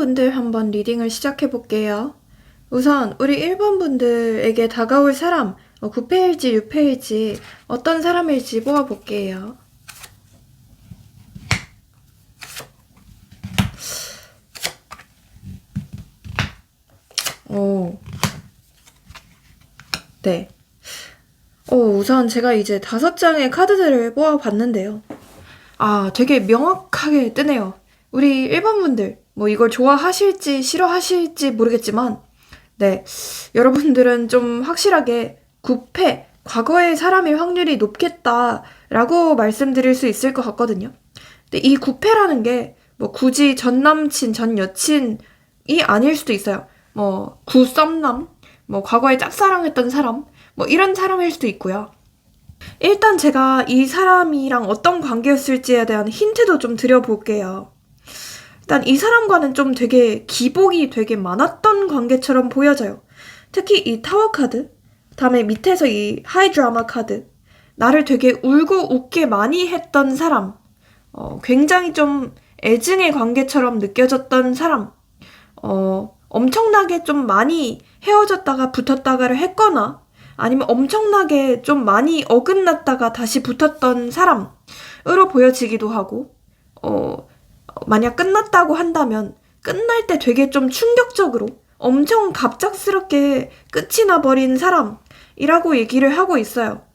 분들 한번 리딩을 시작해 볼게요. 우선 우리 1번 분들에게 다가올 사람, 9패일지 6패일지 어떤 사람일지 뽑아볼게요. 네. 우선 제가 이제 5장의 카드들을 뽑아봤는데요. 되게 명확하게 뜨네요. 우리 1번 분들, 이걸 좋아하실지 싫어하실지 모르겠지만, 네. 여러분들은 좀 확실하게 9패, 과거의 사람일 확률이 높겠다라고 말씀드릴 수 있을 것 같거든요. 근데 이 9패라는 게 굳이 전 남친, 전 여친이 아닐 수도 있어요. 구썸남, 과거에 짝사랑했던 사람, 이런 사람일 수도 있고요. 일단 제가 이 사람이랑 어떤 관계였을지에 대한 힌트도 좀 드려볼게요. 일단 이 사람과는 좀 되게 기복이 되게 많았던 관계처럼 보여져요. 특히 이 타워 카드, 다음에 밑에서 이 하이 드라마 카드, 나를 되게 울고 웃게 많이 했던 사람, 굉장히 좀 애증의 관계처럼 느껴졌던 사람, 엄청나게 좀 많이 헤어졌다가 붙었다가를 했거나 아니면 엄청나게 좀 많이 어긋났다가 다시 붙었던 사람으로 보여지기도 하고, 만약 끝났다고 한다면 끝날 때 되게 좀 충격적으로 엄청 갑작스럽게 끝이 나버린 사람이라고 얘기를 하고 있어요.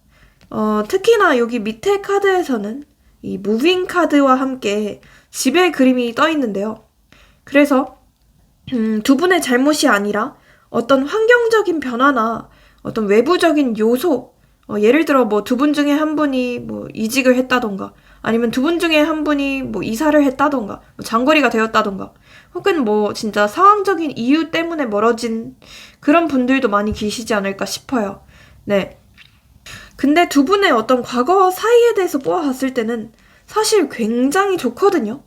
특히나 여기 밑에 카드에서는 이 무빙 카드와 함께 집의 그림이 떠 있는데요. 그래서 두 분의 잘못이 아니라 어떤 환경적인 변화나 어떤 외부적인 요소, 예를 들어 두 분 중에 한 분이 이직을 했다던가, 아니면 두 분 중에 한 분이 이사를 했다던가, 장거리가 되었다던가, 혹은 진짜 상황적인 이유 때문에 멀어진 그런 분들도 많이 계시지 않을까 싶어요. 네. 근데 두 분의 어떤 과거 사이에 대해서 뽑아봤을 때는 사실 굉장히 좋거든요.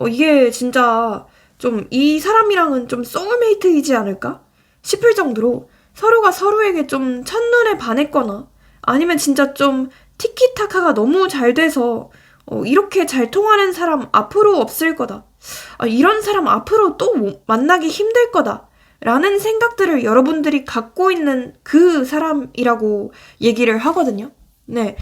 이게 진짜 좀 이 사람이랑은 좀 소울메이트이지 않을까 싶을 정도로 서로가 서로에게 좀 첫눈에 반했거나 아니면 진짜 좀 티키타카가 너무 잘 돼서 이렇게 잘 통하는 사람 앞으로 없을 거다. 이런 사람 앞으로 또 만나기 힘들 거다. 라는 생각들을 여러분들이 갖고 있는 그 사람이라고 얘기를 하거든요. 네.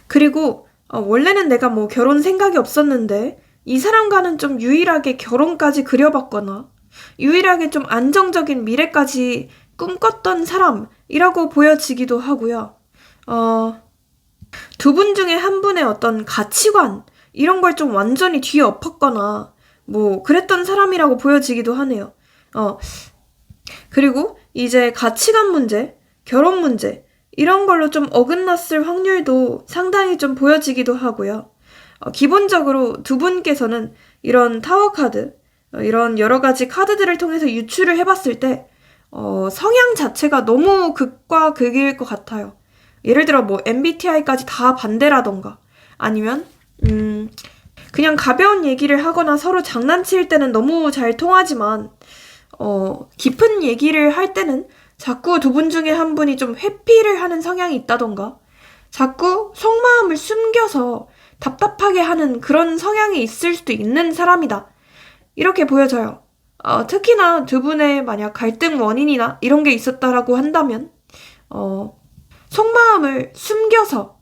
그리고 원래는 내가 결혼 생각이 없었는데 이 사람과는 좀 유일하게 결혼까지 그려봤거나 유일하게 좀 안정적인 미래까지 꿈꿨던 사람이라고 보여지기도 하고요. 두 분 중에 한 분의 어떤 가치관 이런 걸 좀 완전히 뒤에 엎었거나 그랬던 사람이라고 보여지기도 하네요. 그리고 이제 가치관 문제, 결혼 문제 이런 걸로 좀 어긋났을 확률도 상당히 좀 보여지기도 하고요. 기본적으로 두 분께서는 이런 타워 카드, 이런 여러 가지 카드들을 통해서 유추를 해봤을 때 성향 자체가 너무 극과 극일 것 같아요. 예를 들어 MBTI까지 다 반대라던가 아니면 그냥 가벼운 얘기를 하거나 서로 장난칠 때는 너무 잘 통하지만 깊은 얘기를 할 때는 자꾸 두 분 중에 한 분이 좀 회피를 하는 성향이 있다던가 자꾸 속마음을 숨겨서 답답하게 하는 그런 성향이 있을 수도 있는 사람이다. 이렇게 보여져요. 특히나 두 분의 만약 갈등 원인이나 이런 게 있었다라고 한다면 속마음을 숨겨서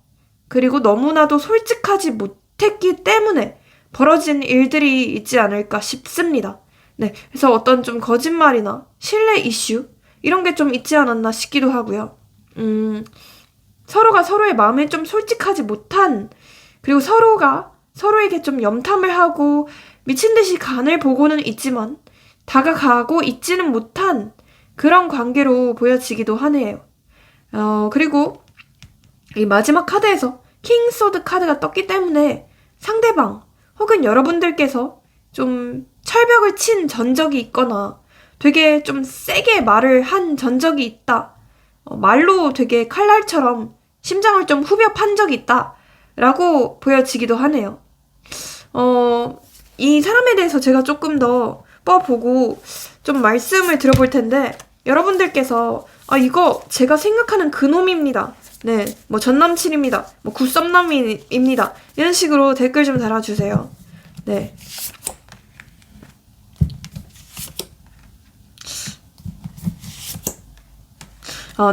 그리고 너무나도 솔직하지 못했기 때문에 벌어진 일들이 있지 않을까 싶습니다. 네, 그래서 어떤 좀 거짓말이나 신뢰 이슈 이런 게 좀 있지 않았나 싶기도 하고요. 서로가 서로의 마음에 좀 솔직하지 못한 그리고 서로가 서로에게 좀 염탐을 하고 미친 듯이 간을 보고는 있지만 다가가고 있지는 못한 그런 관계로 보여지기도 하네요. 그리고 이 마지막 카드에서 킹 소드 카드가 떴기 때문에 상대방 혹은 여러분들께서 좀 철벽을 친 전적이 있거나 되게 좀 세게 말을 한 전적이 있다. 말로 되게 칼날처럼 심장을 좀 후벼 판 적이 있다. 라고 보여지기도 하네요. 이 사람에 대해서 제가 조금 더 뽑아보고 좀 말씀을 드려볼 텐데 여러분들께서 이거 제가 생각하는 그놈입니다. 네, 전남친입니다. 굿썸남입니다. 이런 식으로 댓글 좀 달아주세요. 네.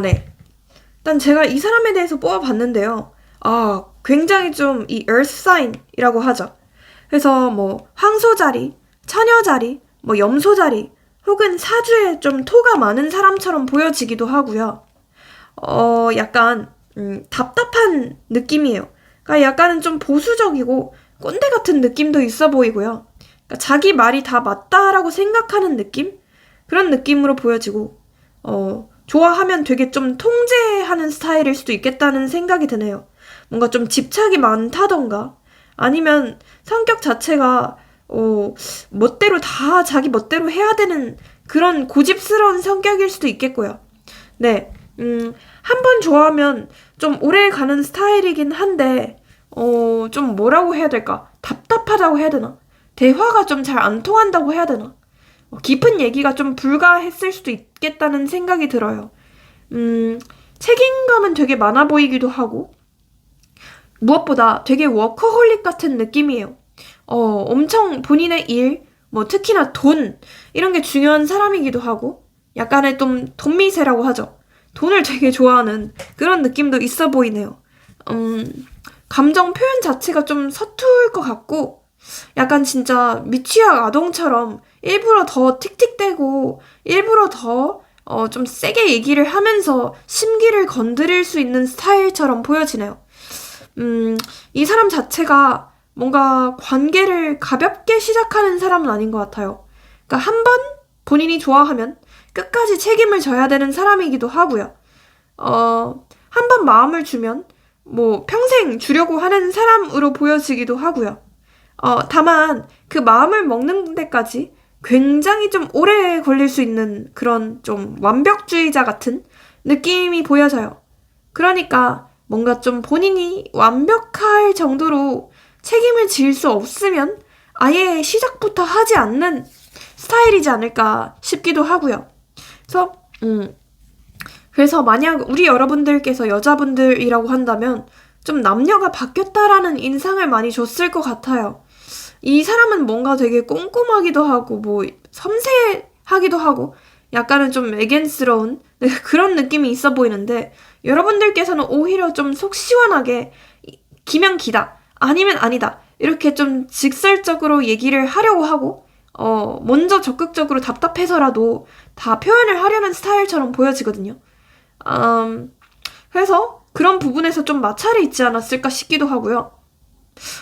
네. 일단 제가 이 사람에 대해서 뽑아봤는데요. 굉장히 좀 이 earth sign이라고 하죠. 그래서 뭐 황소자리, 처녀자리, 뭐 염소자리, 혹은 사주에 좀 토가 많은 사람처럼 보여지기도 하고요. 약간 답답한 느낌이에요. 그러니까 약간은 좀 보수적이고 꼰대 같은 느낌도 있어 보이고요. 그러니까 자기 말이 다 맞다라고 생각하는 느낌? 그런 느낌으로 보여지고 좋아하면 되게 좀 통제하는 스타일일 수도 있겠다는 생각이 드네요. 뭔가 좀 집착이 많다던가 아니면 성격 자체가 멋대로 다 자기 멋대로 해야 되는 그런 고집스러운 성격일 수도 있겠고요. 네, 한 번 좋아하면 좀 오래 가는 스타일이긴 한데 좀 뭐라고 해야 될까? 답답하다고 해야 되나? 대화가 좀 잘 안 통한다고 해야 되나? 깊은 얘기가 좀 불가했을 수도 있겠다는 생각이 들어요. 책임감은 되게 많아 보이기도 하고, 무엇보다 되게 워커홀릭 같은 느낌이에요. 엄청 본인의 일, 뭐 특히나 돈, 이런 게 중요한 사람이기도 하고, 약간의 좀 돈미세라고 하죠. 돈을 되게 좋아하는 그런 느낌도 있어 보이네요. 감정 표현 자체가 좀 서툴 것 같고, 약간 진짜 미취학 아동처럼 일부러 더 틱틱대고 일부러 더 좀 세게 얘기를 하면서 심기를 건드릴 수 있는 스타일처럼 보여지네요. 이 사람 자체가 뭔가 관계를 가볍게 시작하는 사람은 아닌 것 같아요. 그러니까 한 번 본인이 좋아하면 끝까지 책임을 져야 되는 사람이기도 하고요. 한 번 마음을 주면 뭐 평생 주려고 하는 사람으로 보여지기도 하고요. 다만 그 마음을 먹는 데까지 굉장히 좀 오래 걸릴 수 있는 그런 좀 완벽주의자 같은 느낌이 보여져요. 그러니까 뭔가 좀 본인이 완벽할 정도로 책임을 질 수 없으면 아예 시작부터 하지 않는 스타일이지 않을까 싶기도 하고요. 그래서 만약 우리 여러분들께서 여자분들이라고 한다면 좀 남녀가 바뀌었다라는 인상을 많이 줬을 것 같아요. 이 사람은 뭔가 되게 꼼꼼하기도 하고 뭐 섬세하기도 하고 약간은 좀 애견스러운 그런 느낌이 있어 보이는데 여러분들께서는 오히려 좀 속 시원하게 기면 기다 아니면 아니다 이렇게 좀 직설적으로 얘기를 하려고 하고 먼저 적극적으로 답답해서라도 다 표현을 하려는 스타일처럼 보여지거든요. 그래서 그런 부분에서 좀 마찰이 있지 않았을까 싶기도 하고요.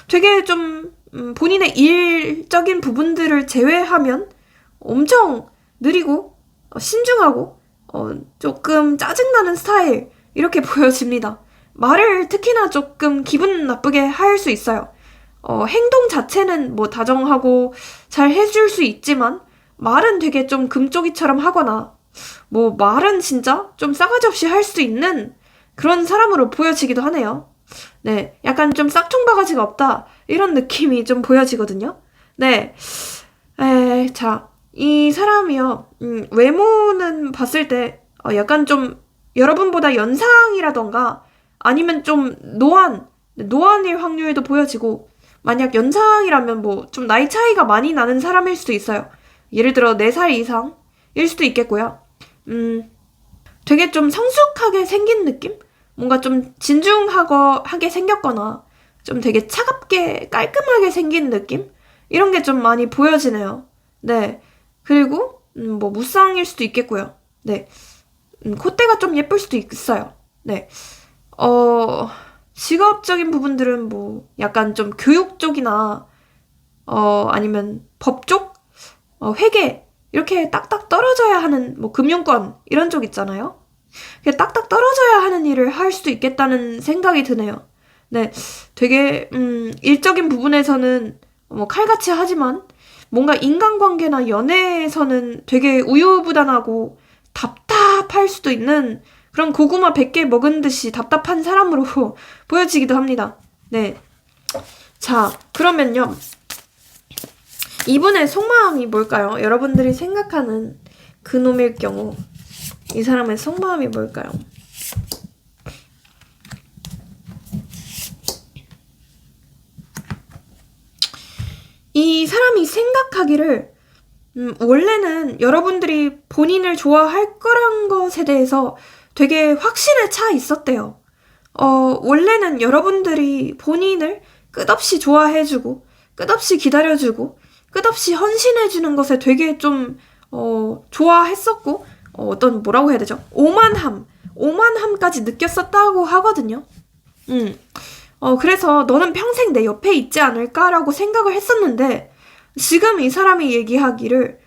되게 좀 본인의 일적인 부분들을 제외하면 엄청 느리고 신중하고 조금 짜증나는 스타일 이렇게 보여집니다. 말을 특히나 조금 기분 나쁘게 할 수 있어요. 행동 자체는 뭐 다정하고 잘 해줄 수 있지만 말은 되게 좀 금쪽이처럼 하거나 뭐 말은 진짜 좀 싸가지 없이 할 수 있는 그런 사람으로 보여지기도 하네요. 네, 약간 좀 싹퉁바가지가 없다 이런 느낌이 좀 보여지거든요. 네, 자, 이 사람이요. 외모는 봤을 때 약간 좀 여러분보다 연상이라던가 아니면 좀 노안일 확률도 보여지고 만약 연상이라면 뭐 좀 나이 차이가 많이 나는 사람일 수도 있어요. 예를 들어 4살 이상일 수도 있겠고요. 되게 좀 성숙하게 생긴 느낌? 뭔가 좀 진중하게 생겼거나 좀 되게 차갑게 깔끔하게 생긴 느낌? 이런 게 좀 많이 보여지네요. 네. 그리고 뭐 무쌍일 수도 있겠고요. 네. 콧대가 좀 예쁠 수도 있어요. 네. 직업적인 부분들은 뭐 약간 좀 교육 쪽이나 아니면 법 쪽? 회계 이렇게 딱딱 떨어져야 하는 뭐 금융권 이런 쪽 있잖아요. 딱딱 떨어져야 하는 일을 할 수도 있겠다는 생각이 드네요. 네, 되게 일적인 부분에서는 뭐 칼같이 하지만 뭔가 인간관계나 연애에서는 되게 우유부단하고 답답할 수도 있는 그런 고구마 100개 먹은 듯이 답답한 사람으로 보여지기도 합니다. 네, 자 그러면요 이분의 속마음이 뭘까요? 여러분들이 생각하는 그놈일 경우 이 사람의 속마음이 뭘까요? 이 사람이 생각하기를 원래는 여러분들이 본인을 좋아할 거란 것에 대해서 되게 확신에 차 있었대요. 원래는 여러분들이 본인을 끝없이 좋아해주고, 끝없이 기다려주고, 끝없이 헌신해주는 것에 되게 좀, 좋아했었고, 어떤 뭐라고 해야 되죠? 오만함까지 느꼈었다고 하거든요. 그래서 너는 평생 내 옆에 있지 않을까라고 생각을 했었는데, 지금 이 사람이 얘기하기를,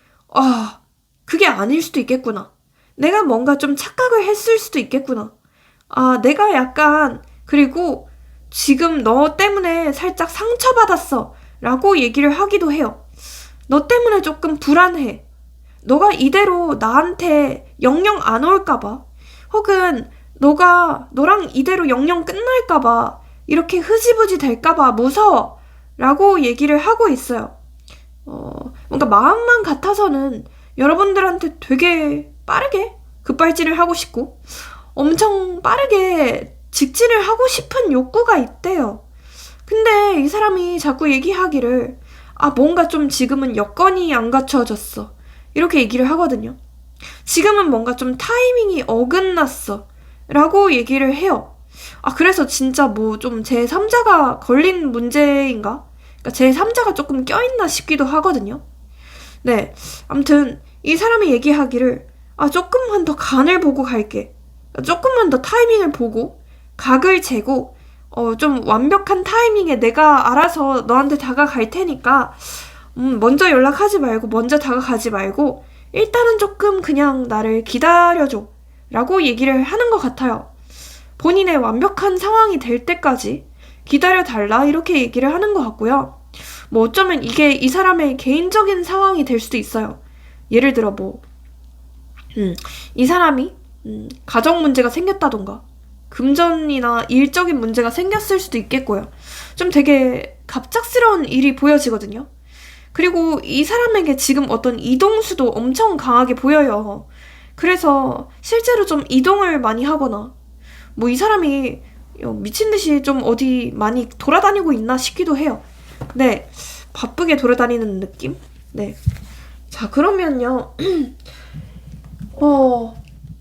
그게 아닐 수도 있겠구나. 내가 뭔가 좀 착각을 했을 수도 있겠구나. 내가 약간, 그리고 지금 너 때문에 살짝 상처받았어. 라고 얘기를 하기도 해요. 너 때문에 조금 불안해. 너가 이대로 나한테 영영 안 올까봐. 혹은 너랑 이대로 영영 끝날까봐. 이렇게 흐지부지 될까봐 무서워. 라고 얘기를 하고 있어요. 뭔가 마음만 같아서는 여러분들한테 되게 빠르게 급발진을 하고 싶고 엄청 빠르게 직진을 하고 싶은 욕구가 있대요. 근데 이 사람이 자꾸 얘기하기를 뭔가 좀 지금은 여건이 안 갖춰졌어. 이렇게 얘기를 하거든요. 지금은 뭔가 좀 타이밍이 어긋났어. 라고 얘기를 해요. 그래서 진짜 뭐 좀 제3자가 걸린 문제인가? 그러니까 제3자가 조금 껴있나 싶기도 하거든요. 네. 아무튼 이 사람이 얘기하기를 조금만 더 간을 보고 갈게. 조금만 더 타이밍을 보고 각을 재고 좀 완벽한 타이밍에 내가 알아서 너한테 다가갈 테니까 먼저 연락하지 말고 먼저 다가가지 말고 일단은 조금 그냥 나를 기다려줘 라고 얘기를 하는 것 같아요. 본인의 완벽한 상황이 될 때까지 기다려달라 이렇게 얘기를 하는 것 같고요. 뭐 어쩌면 이게 이 사람의 개인적인 상황이 될 수도 있어요. 예를 들어 이 사람이 가정 문제가 생겼다던가 금전이나 일적인 문제가 생겼을 수도 있겠고요. 좀 되게 갑작스러운 일이 보여지거든요. 그리고 이 사람에게 지금 어떤 이동수도 엄청 강하게 보여요. 그래서 실제로 좀 이동을 많이 하거나 뭐 이 사람이 미친듯이 좀 어디 많이 돌아다니고 있나 싶기도 해요. 네, 바쁘게 돌아다니는 느낌? 네. 자, 그러면요.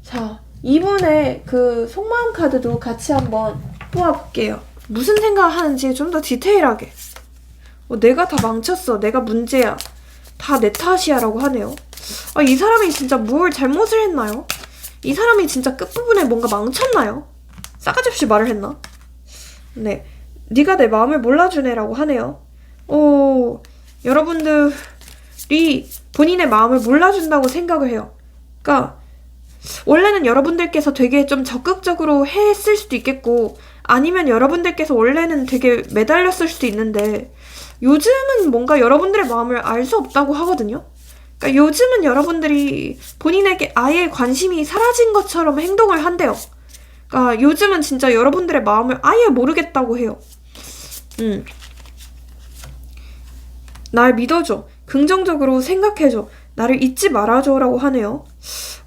자, 이분의 그 속마음 카드도 같이 한번 뽑아볼게요. 무슨 생각하는지 좀 더 디테일하게. 내가 다 망쳤어. 내가 문제야. 다 내 탓이야 라고 하네요. 이 사람이 진짜 뭘 잘못을 했나요? 이 사람이 진짜 끝부분에 뭔가 망쳤나요? 싸가지 없이 말을 했나? 네. 네가 내 마음을 몰라주네 라고 하네요. 여러분들이 본인의 마음을 몰라준다고 생각을 해요. 그러니까 원래는 여러분들께서 되게 좀 적극적으로 했을 수도 있겠고 아니면 여러분들께서 원래는 되게 매달렸을 수도 있는데 요즘은 뭔가 여러분들의 마음을 알 수 없다고 하거든요. 그러니까 요즘은 여러분들이 본인에게 아예 관심이 사라진 것처럼 행동을 한대요. 그러니까 요즘은 진짜 여러분들의 마음을 아예 모르겠다고 해요. 날 믿어줘. 긍정적으로 생각해줘. 나를 잊지 말아줘 라고 하네요.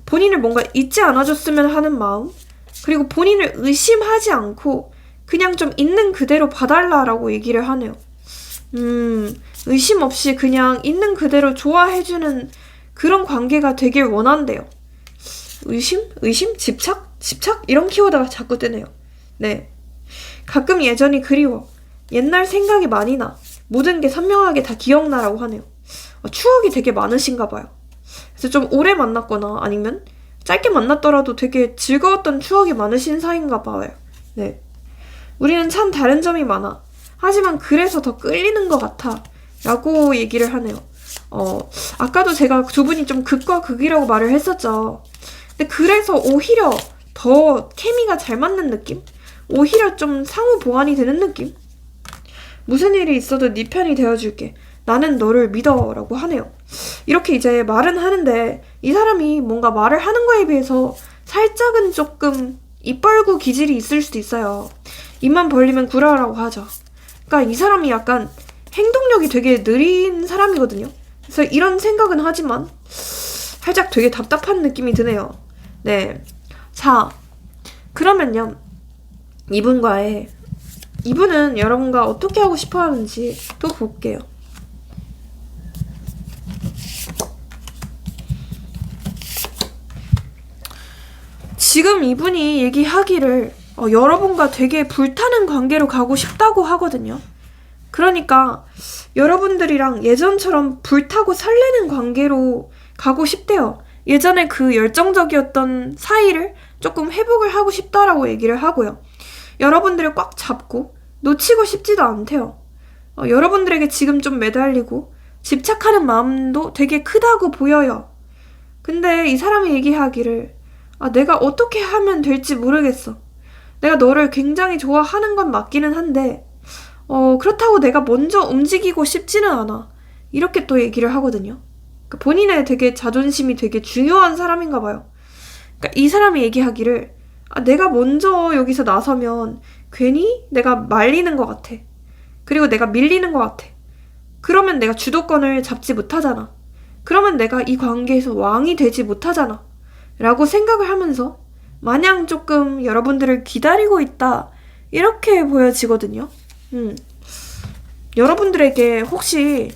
본인을 뭔가 잊지 않아줬으면 하는 마음, 그리고 본인을 의심하지 않고 그냥 좀 있는 그대로 봐달라라고 얘기를 하네요. 의심 없이 그냥 있는 그대로 좋아해주는 그런 관계가 되길 원한대요. 의심? 집착? 이런 키워드가 자꾸 뜨네요. 네. 가끔 예전이 그리워. 옛날 생각이 많이 나. 모든 게 선명하게 다 기억나라고 하네요. 추억이 되게 많으신가 봐요. 그래서 좀 오래 만났거나 아니면 짧게 만났더라도 되게 즐거웠던 추억이 많으신 사이인가 봐요. 네. 우리는 참 다른 점이 많아. 하지만 그래서 더 끌리는 것 같아. 라고 얘기를 하네요. 아까도 제가 두 분이 좀 극과 극이라고 말을 했었죠. 근데 그래서 오히려 더 케미가 잘 맞는 느낌? 오히려 좀 상호 보완이 되는 느낌? 무슨 일이 있어도 네 편이 되어줄게. 나는 너를 믿어 라고 하네요. 이렇게 이제 말은 하는데 이 사람이 뭔가 말을 하는 거에 비해서 살짝은 조금 입 벌고 기질이 있을 수도 있어요. 입만 벌리면 구라라고 하죠. 그러니까 이 사람이 약간 행동력이 되게 느린 사람이거든요. 그래서 이런 생각은 하지만 살짝 되게 답답한 느낌이 드네요. 네. 자, 그러면요. 이분은 여러분과 어떻게 하고 싶어 하는지 또 볼게요. 지금 이분이 얘기하기를 여러분과 되게 불타는 관계로 가고 싶다고 하거든요. 그러니까 여러분들이랑 예전처럼 불타고 설레는 관계로 가고 싶대요. 예전에 그 열정적이었던 사이를 조금 회복을 하고 싶다라고 얘기를 하고요. 여러분들을 꽉 잡고 놓치고 싶지도 않대요. 여러분들에게 지금 좀 매달리고 집착하는 마음도 되게 크다고 보여요. 근데 이 사람이 얘기하기를 내가 어떻게 하면 될지 모르겠어. 내가 너를 굉장히 좋아하는 건 맞기는 한데 그렇다고 내가 먼저 움직이고 싶지는 않아. 이렇게 또 얘기를 하거든요. 그러니까 본인의 되게 자존심이 되게 중요한 사람인가 봐요. 그러니까 이 사람이 얘기하기를 내가 먼저 여기서 나서면 괜히 내가 말리는 것 같아. 그리고 내가 밀리는 것 같아. 그러면 내가 주도권을 잡지 못하잖아. 그러면 내가 이 관계에서 왕이 되지 못하잖아. 라고 생각을 하면서 마냥 조금 여러분들을 기다리고 있다. 이렇게 보여지거든요. 여러분들에게 혹시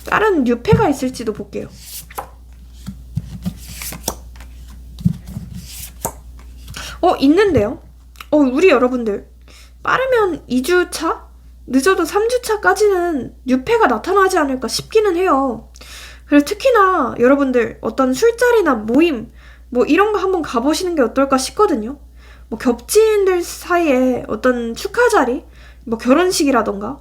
다른 유패가 있을지도 볼게요. 있는데요. 우리 여러분들 빠르면 2주차? 늦어도 3주차까지는 유패가 나타나지 않을까 싶기는 해요. 그래서 특히나 여러분들 어떤 술자리나 모임 이런 거 한번 가보시는 게 어떨까 싶거든요. 겹치인들 사이에 어떤 축하 자리, 결혼식이라던가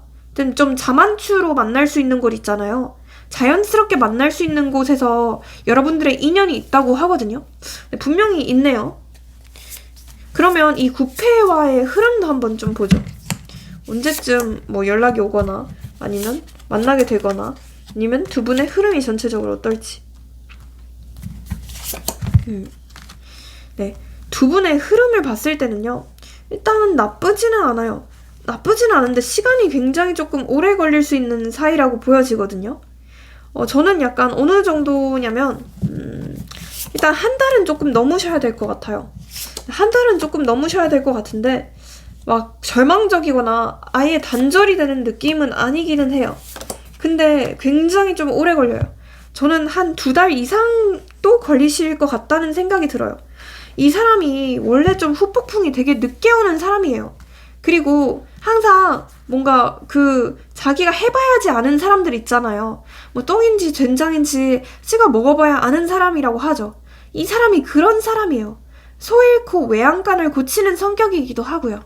좀 자만추로 만날 수 있는 곳 있잖아요. 자연스럽게 만날 수 있는 곳에서 여러분들의 인연이 있다고 하거든요. 분명히 있네요. 그러면 이 구패와의 흐름도 한번 좀 보죠. 언제쯤 연락이 오거나 아니면 만나게 되거나 아니면 두 분의 흐름이 전체적으로 어떨지. 네, 두 분의 흐름을 봤을 때는요. 일단 나쁘지는 않아요. 나쁘지는 않은데 시간이 굉장히 조금 오래 걸릴 수 있는 사이라고 보여지거든요. 저는 약간 어느 정도냐면 일단 한 달은 조금 넘으셔야 될 것 같아요. 한 달은 조금 넘으셔야 될 것 같은데 막 절망적이거나 아예 단절이 되는 느낌은 아니기는 해요. 근데 굉장히 좀 오래 걸려요. 저는 한 2달 이상도 걸리실 것 같다는 생각이 들어요. 이 사람이 원래 좀 후폭풍이 되게 늦게 오는 사람이에요. 그리고 항상 뭔가 자기가 해봐야지 아는 사람들 있잖아요. 똥인지 된장인지 찍어 먹어봐야 아는 사람이라고 하죠. 이 사람이 그런 사람이에요. 소 잃고 외양간을 고치는 성격이기도 하고요.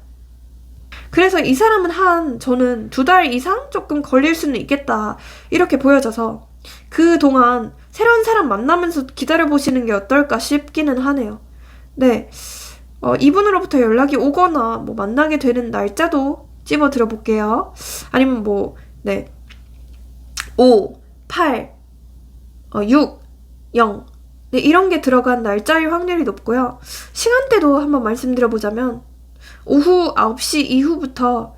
그래서 이 사람은 저는 2달 이상 조금 걸릴 수는 있겠다. 이렇게 보여져서 그동안 새로운 사람 만나면서 기다려보시는 게 어떨까 싶기는 하네요. 네. 이분으로부터 연락이 오거나 만나게 되는 날짜도 찝어 들어볼게요. 아니면 5, 8, 6, 0 네, 이런 게 들어간 날짜일 확률이 높고요. 시간대도 한번 말씀드려보자면 오후 9시 이후부터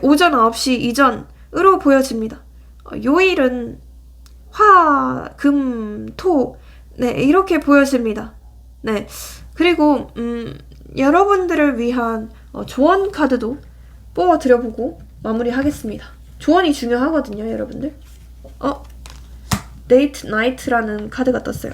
오전 9시 이전으로 보여집니다. 요일은 화, 금, 토 이렇게 보여집니다. 네. 그리고 여러분들을 위한 조언 카드도 뽑아드려보고 마무리하겠습니다. 조언이 중요하거든요, 여러분들. 데이트 나이트라는 카드가 떴어요.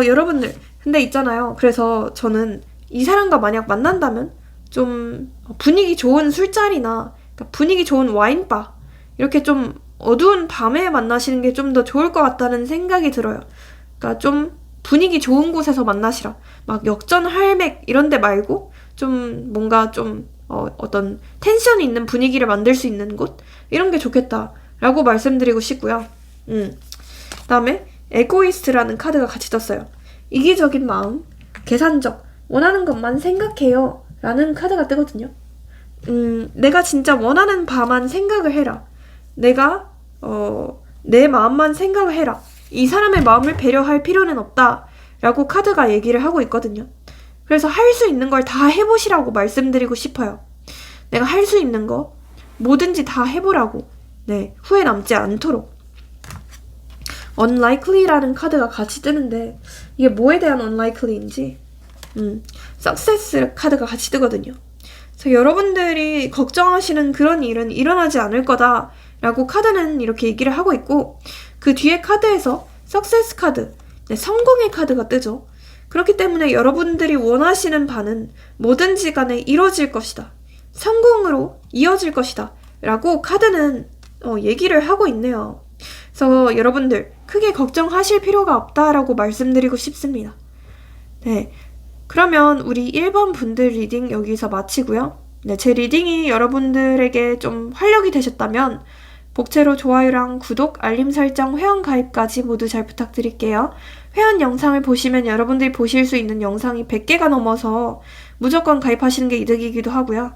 여러분들 근데 있잖아요. 그래서 저는 이 사람과 만약 만난다면 좀 분위기 좋은 술자리나 분위기 좋은 와인바 이렇게 좀 어두운 밤에 만나시는 게 좀 더 좋을 것 같다는 생각이 들어요. 그러니까 좀 분위기 좋은 곳에서 만나시라. 막 역전 할맥 이런 데 말고 좀 뭔가 좀 어떤 텐션이 있는 분위기를 만들 수 있는 곳 이런 게 좋겠다라고 말씀드리고 싶고요. 그다음에 에고이스트라는 카드가 같이 떴어요. 이기적인 마음, 계산적, 원하는 것만 생각해요 라는 카드가 뜨거든요. 내가 진짜 원하는 바만 생각을 해라. 내가 내 마음만 생각을 해라. 이 사람의 마음을 배려할 필요는 없다 라고 카드가 얘기를 하고 있거든요. 그래서 할 수 있는 걸 다 해보시라고 말씀드리고 싶어요. 내가 할 수 있는 거 뭐든지 다 해보라고. 네, 후회 남지 않도록. unlikely라는 카드가 같이 뜨는데 이게 뭐에 대한 unlikely인지 success 카드가 같이 뜨거든요. 그래서 여러분들이 걱정하시는 그런 일은 일어나지 않을 거다 라고 카드는 이렇게 얘기를 하고 있고 그 뒤에 카드에서 success 카드, 성공의 카드가 뜨죠. 그렇기 때문에 여러분들이 원하시는 바는 뭐든지 간에 이루어질 것이다. 성공으로 이어질 것이다. 라고 카드는 얘기를 하고 있네요. 그래서 여러분들 크게 걱정하실 필요가 없다라고 말씀드리고 싶습니다. 네, 그러면 우리 1번 분들 리딩 여기서 마치고요. 네, 제 리딩이 여러분들에게 좀 활력이 되셨다면 복채로 좋아요랑 구독, 알림 설정, 회원 가입까지 모두 잘 부탁드릴게요. 회원 영상을 보시면 여러분들이 보실 수 있는 영상이 100개가 넘어서 무조건 가입하시는 게 이득이기도 하고요.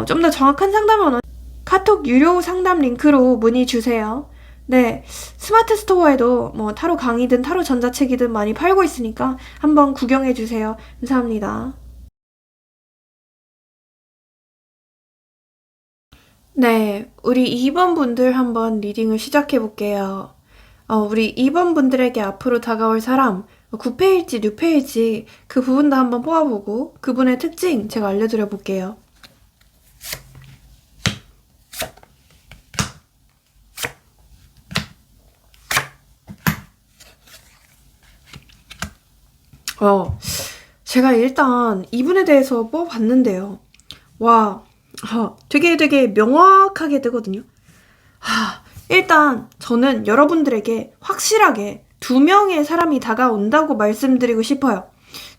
좀 더 정확한 상담은 카톡 유료 상담 링크로 문의 주세요. 네, 스마트 스토어에도 뭐 타로 강의든 타로 전자책이든 많이 팔고 있으니까 한번 구경해 주세요. 감사합니다. 네, 우리 2번 분들 한번 리딩을 시작해 볼게요. 우리 2번 분들에게 앞으로 다가올 사람, 9패일지 6패일지 그 부분도 한번 뽑아보고 그분의 특징 제가 알려드려 볼게요. 제가 일단 이분에 대해서 뽑아봤는데요. 와, 되게 명확하게 뜨거든요. 일단 저는 여러분들에게 확실하게 2명의 사람이 다가온다고 말씀드리고 싶어요.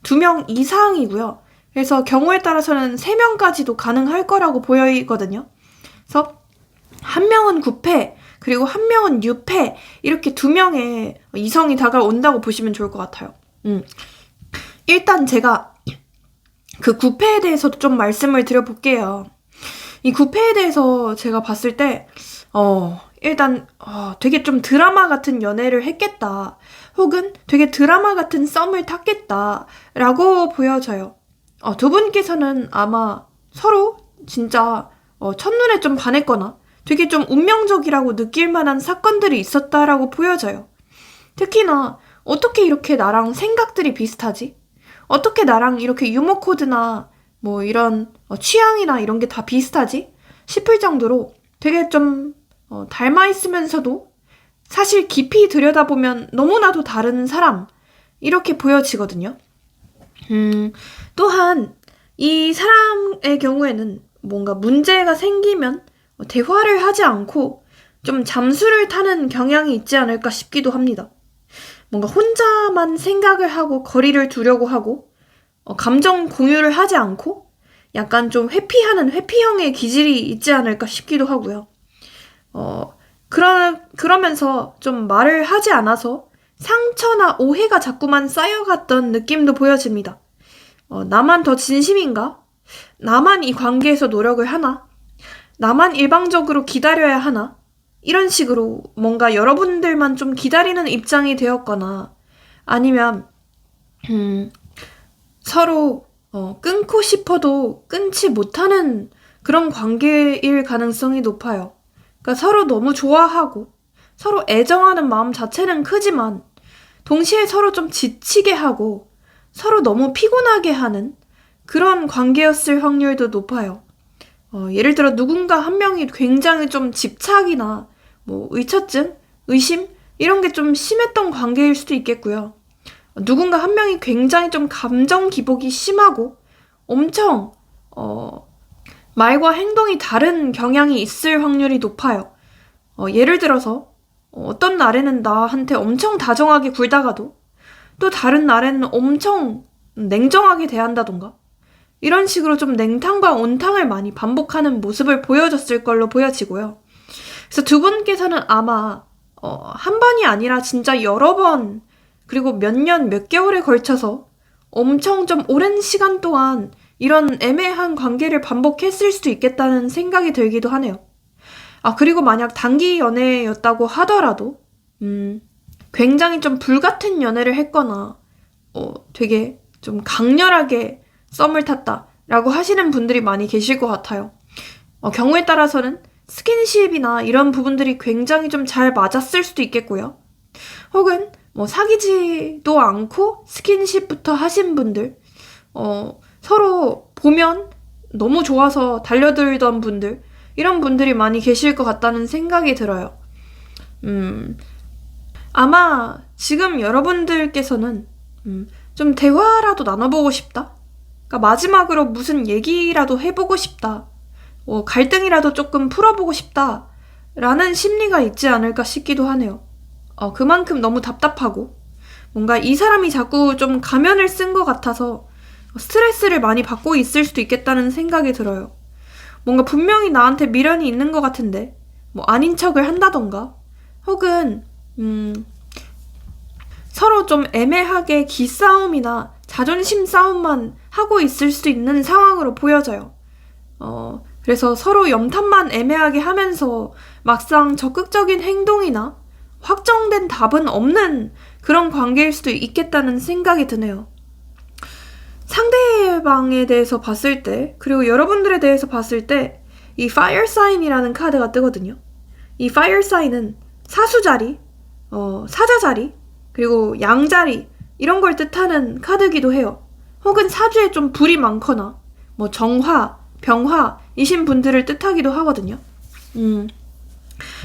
2명 이상이고요. 그래서 경우에 따라서는 3명까지도 가능할 거라고 보이거든요. 그래서 한 명은 9패, 그리고 한 명은 6패, 이렇게 2명의 이성이 다가온다고 보시면 좋을 것 같아요. 일단 제가 그 9패에 대해서도 좀 말씀을 드려볼게요. 이 9패에 대해서 제가 봤을 때 일단 되게 좀 드라마 같은 연애를 했겠다. 혹은 되게 드라마 같은 썸을 탔겠다 라고 보여져요. 두 분께서는 아마 서로 진짜 첫눈에 좀 반했거나 되게 좀 운명적이라고 느낄 만한 사건들이 있었다라고 보여져요. 특히나 어떻게 이렇게 나랑 생각들이 비슷하지? 어떻게 나랑 이렇게 유머 코드나 뭐 이런 취향이나 이런 게 다 비슷하지? 싶을 정도로 되게 좀 닮아 있으면서도 사실 깊이 들여다보면 너무나도 다른 사람 이렇게 보여지거든요. 또한 이 사람의 경우에는 뭔가 문제가 생기면 대화를 하지 않고 좀 잠수를 타는 경향이 있지 않을까 싶기도 합니다. 뭔가 혼자만 생각을 하고 거리를 두려고 하고 감정 공유를 하지 않고 약간 좀 회피하는 회피형의 기질이 있지 않을까 싶기도 하고요. 그러면서 좀 말을 하지 않아서 상처나 오해가 자꾸만 쌓여갔던 느낌도 보여집니다. 나만 더 진심인가? 나만 이 관계에서 노력을 하나? 나만 일방적으로 기다려야 하나? 이런 식으로 뭔가 여러분들만 좀 기다리는 입장이 되었거나 아니면 서로 끊고 싶어도 끊지 못하는 그런 관계일 가능성이 높아요. 그러니까 서로 너무 좋아하고 서로 애정하는 마음 자체는 크지만 동시에 서로 좀 지치게 하고 서로 너무 피곤하게 하는 그런 관계였을 확률도 높아요. 예를 들어 누군가 한 명이 굉장히 좀 집착이나 뭐 의처증, 의심 이런 게 좀 심했던 관계일 수도 있겠고요. 누군가 한 명이 굉장히 좀 감정 기복이 심하고 엄청 말과 행동이 다른 경향이 있을 확률이 높아요. 예를 들어서 어떤 날에는 나한테 엄청 다정하게 굴다가도 또 다른 날에는 엄청 냉정하게 대한다던가 이런 식으로 좀 냉탕과 온탕을 많이 반복하는 모습을 보여줬을 걸로 보여지고요. 그래서 두 분께서는 아마 한 번이 아니라 진짜 여러 번 그리고 몇 년, 몇 개월에 걸쳐서 엄청 좀 오랜 시간 동안 이런 애매한 관계를 반복했을 수도 있겠다는 생각이 들기도 하네요. 그리고 만약 단기 연애였다고 하더라도 굉장히 좀 불같은 연애를 했거나 되게 좀 강렬하게 썸을 탔다라고 하시는 분들이 많이 계실 것 같아요. 경우에 따라서는 스킨십이나 이런 부분들이 굉장히 좀 잘 맞았을 수도 있겠고요. 혹은 뭐 사귀지도 않고 스킨십부터 하신 분들, 서로 보면 너무 좋아서 달려들던 분들, 이런 분들이 많이 계실 것 같다는 생각이 들어요. 아마 지금 여러분들께서는 좀 대화라도 나눠보고 싶다. 그러니까 마지막으로 무슨 얘기라도 해보고 싶다. 갈등이라도 조금 풀어보고 싶다. 라는 심리가 있지 않을까 싶기도 하네요. 그만큼 너무 답답하고 뭔가 이 사람이 자꾸 좀 가면을 쓴 것 같아서 스트레스를 많이 받고 있을 수도 있겠다는 생각이 들어요. 뭔가 분명히 나한테 미련이 있는 것 같은데 뭐 아닌 척을 한다던가 혹은 서로 좀 애매하게 기싸움이나 자존심 싸움만 하고 있을 수 있는 상황으로 보여져요. 그래서 서로 염탐만 애매하게 하면서 막상 적극적인 행동이나 확정된 답은 없는 그런 관계일 수도 있겠다는 생각이 드네요. 상대방에 대해서 봤을 때, 그리고 여러분들에 대해서 봤을 때, 이 Fire Sign이라는 카드가 뜨거든요. 이 Fire Sign은 사수자리, 사자자리, 그리고 양자리, 이런 걸 뜻하는 카드기도 해요. 혹은 사주에 좀 불이 많거나, 뭐 정화, 병화이신 분들을 뜻하기도 하거든요.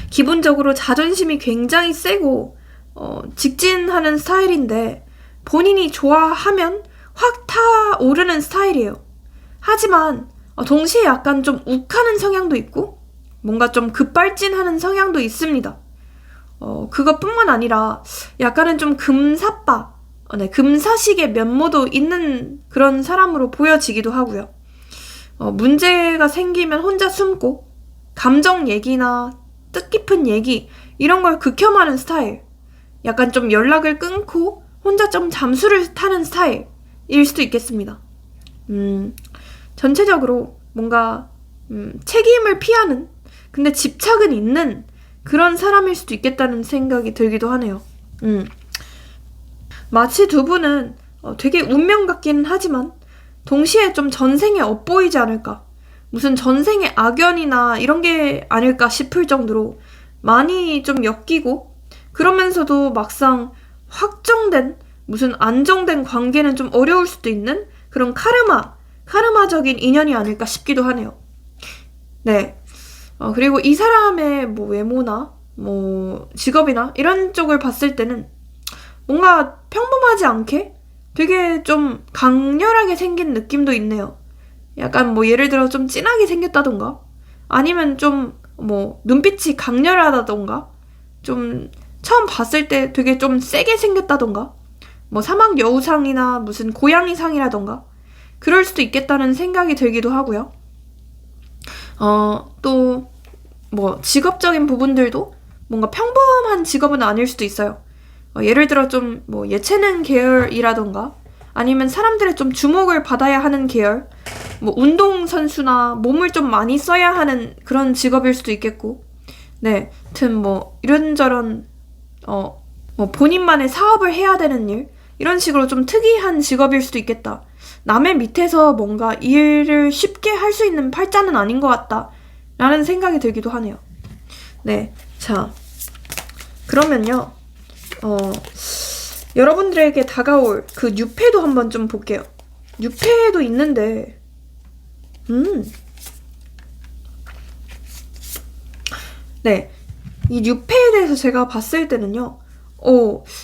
기본적으로 자존심이 굉장히 세고, 직진하는 스타일인데, 본인이 좋아하면 확 타오르는 스타일이에요. 하지만 동시에 약간 좀 욱하는 성향도 있고 뭔가 좀 급발진하는 성향도 있습니다. 그것뿐만 아니라 약간은 좀 금사빠, 금사식의 면모도 있는 그런 사람으로 보여지기도 하고요. 문제가 생기면 혼자 숨고 감정 얘기나 뜻깊은 얘기 이런 걸 극혐하는 스타일. 약간 좀 연락을 끊고 혼자 좀 잠수를 타는 스타일. 일 수도 있겠습니다. 전체적으로 뭔가 책임을 피하는 근데 집착은 있는 그런 사람일 수도 있겠다는 생각이 들기도 하네요. 마치 두 분은 되게 운명 같기는 하지만 동시에 좀 전생에 엇보이지 않을까. 무슨 전생의 악연이나 이런 게 아닐까 싶을 정도로 많이 좀 엮이고 그러면서도 막상 확정된 무슨 안정된 관계는 좀 어려울 수도 있는 그런 카르마적인 인연이 아닐까 싶기도 하네요. 네. 그리고 이 사람의 뭐 외모나 뭐 직업이나 이런 쪽을 봤을 때는 뭔가 평범하지 않게 되게 좀 강렬하게 생긴 느낌도 있네요. 약간 뭐 예를 들어 좀 진하게 생겼다던가 아니면 좀 뭐 눈빛이 강렬하다던가 좀 처음 봤을 때 되게 좀 세게 생겼다던가 뭐 사막 여우상이나 무슨 고양이상이라던가 그럴 수도 있겠다는 생각이 들기도 하고요. 또 뭐 직업적인 부분들도 뭔가 평범한 직업은 아닐 수도 있어요. 예를 들어 좀 뭐 예체능 계열이라던가 아니면 사람들의 좀 주목을 받아야 하는 계열 뭐 운동선수나 몸을 좀 많이 써야 하는 그런 직업일 수도 있겠고 네, 하여튼 뭐 이런저런 뭐 본인만의 사업을 해야 되는 일 이런 식으로 좀 특이한 직업일 수도 있겠다. 남의 밑에서 뭔가 일을 쉽게 할 수 있는 팔자는 아닌 것 같다 라는 생각이 들기도 하네요. 네, 자 그러면요 여러분들에게 다가올 그 뉴페도 한번 좀 볼게요. 뉴페도 있는데 네, 이 뉴페에 대해서 제가 봤을 때는요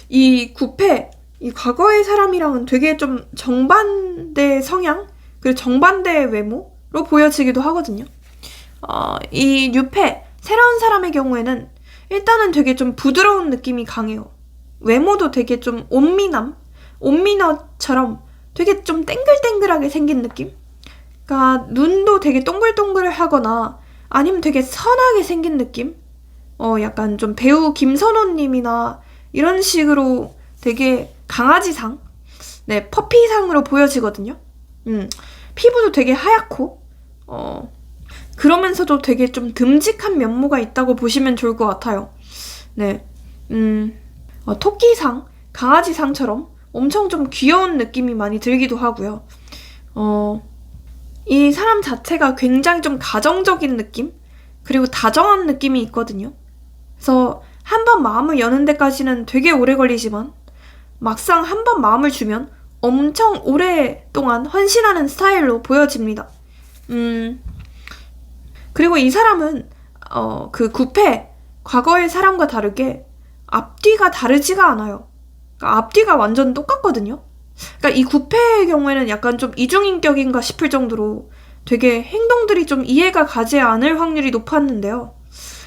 이 구페 이 과거의 사람이랑은 되게 좀 정반대 성향 그리고 정반대 외모로 보여지기도 하거든요. 이 뉴페 새로운 사람의 경우에는 일단은 되게 좀 부드러운 느낌이 강해요. 외모도 되게 좀 온미너처럼 되게 좀 땡글땡글하게 생긴 느낌? 그러니까 눈도 되게 동글동글하거나 아니면 되게 선하게 생긴 느낌? 약간 좀 배우 김선호님이나 이런 식으로 되게 강아지상? 네, 퍼피상으로 보여지거든요. 피부도 되게 하얗고 그러면서도 되게 좀 듬직한 면모가 있다고 보시면 좋을 것 같아요. 네, 토끼상, 강아지상처럼 엄청 좀 귀여운 느낌이 많이 들기도 하고요. 이 사람 자체가 굉장히 좀 가정적인 느낌? 그리고 다정한 느낌이 있거든요. 그래서 한 번 마음을 여는 데까지는 되게 오래 걸리지만 막상 한 번 마음을 주면 엄청 오랫동안 헌신하는 스타일로 보여집니다. 그리고 이 사람은 그 구패 과거의 사람과 다르게 앞뒤가 다르지가 않아요. 그러니까 앞뒤가 완전 똑같거든요. 그러니까 이 구패의 경우에는 약간 좀 이중인격인가 싶을 정도로 되게 행동들이 좀 이해가 가지 않을 확률이 높았는데요.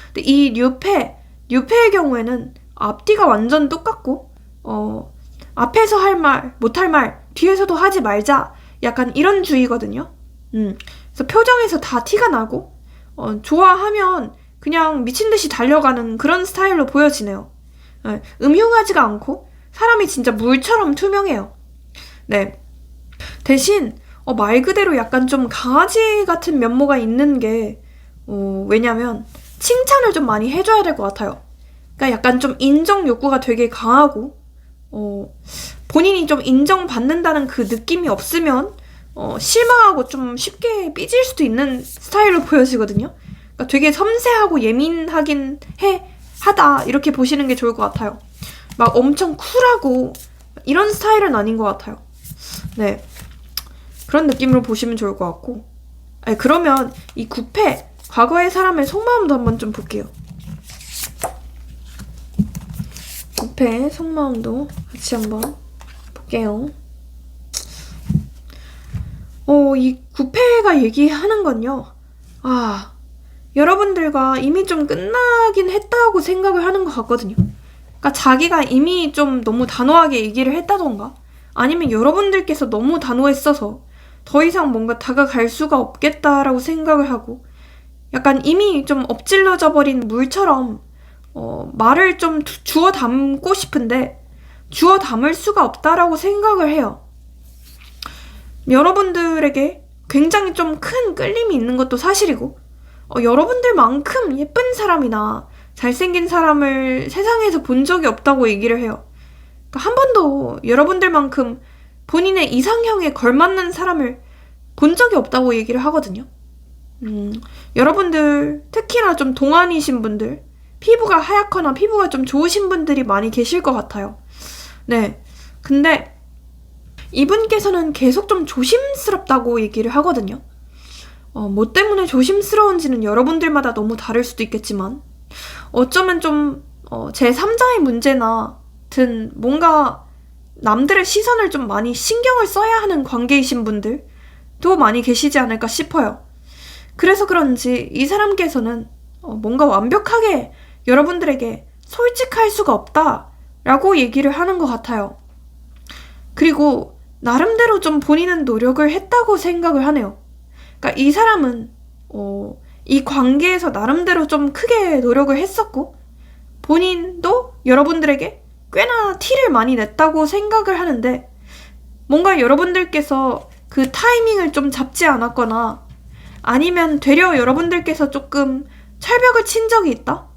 근데 이 뉴페의 경우에는 앞뒤가 완전 똑같고, 앞에서 할 말, 못할 말, 뒤에서도 하지 말자. 약간 이런 주의거든요. 그래서 표정에서 다 티가 나고, 좋아하면 그냥 미친 듯이 달려가는 그런 스타일로 보여지네요. 음흉하지가 않고, 사람이 진짜 물처럼 투명해요. 네. 대신, 말 그대로 약간 좀 강아지 같은 면모가 있는 게, 왜냐면, 칭찬을 좀 많이 해줘야 될 것 같아요. 그러니까 약간 좀 인정 욕구가 되게 강하고, 본인이 좀 인정받는다는 그 느낌이 없으면, 실망하고 좀 쉽게 삐질 수도 있는 스타일로 보여지거든요. 그러니까 되게 섬세하고 예민하긴 하다, 이렇게 보시는 게 좋을 것 같아요. 막 엄청 쿨하고, 이런 스타일은 아닌 것 같아요. 네. 그런 느낌으로 보시면 좋을 것 같고. 그러면 이 구패, 과거의 사람의 속마음도 한번 좀 볼게요. 구패 속마음도 같이 한번 볼게요. 이 구패가 얘기하는 건요. 여러분들과 이미 좀 끝나긴 했다고 생각을 하는 것 같거든요. 그러니까 자기가 이미 좀 너무 단호하게 얘기를 했다던가, 아니면 여러분들께서 너무 단호했어서 더 이상 뭔가 다가갈 수가 없겠다라고 생각을 하고, 약간 이미 좀 엎질러져 버린 물처럼 말을 좀 주워 담고 싶은데 주워 담을 수가 없다라고 생각을 해요. 여러분들에게 굉장히 좀 큰 끌림이 있는 것도 사실이고, 여러분들만큼 예쁜 사람이나 잘생긴 사람을 세상에서 본 적이 없다고 얘기를 해요. 그러니까 한 번도 여러분들만큼 본인의 이상형에 걸맞는 사람을 본 적이 없다고 얘기를 하거든요. 여러분들, 특히나 좀 동안이신 분들, 피부가 하얗거나 피부가 좀 좋으신 분들이 많이 계실 것 같아요. 네. 근데 이분께서는 계속 좀 조심스럽다고 얘기를 하거든요. 뭐 때문에 조심스러운지는 여러분들마다 너무 다를 수도 있겠지만, 어쩌면 좀 제3자의 문제나 든 뭔가 남들의 시선을 좀 많이 신경을 써야 하는 관계이신 분들도 많이 계시지 않을까 싶어요. 그래서 그런지 이 사람께서는 뭔가 완벽하게 여러분들에게 솔직할 수가 없다라고 얘기를 하는 것 같아요. 그리고 나름대로 좀 본인은 노력을 했다고 생각을 하네요. 그러니까 이 사람은 이 관계에서 나름대로 좀 크게 노력을 했었고, 본인도 여러분들에게 꽤나 티를 많이 냈다고 생각을 하는데, 뭔가 여러분들께서 그 타이밍을 좀 잡지 않았거나, 아니면 되려 여러분들께서 조금 철벽을 친 적이 있다?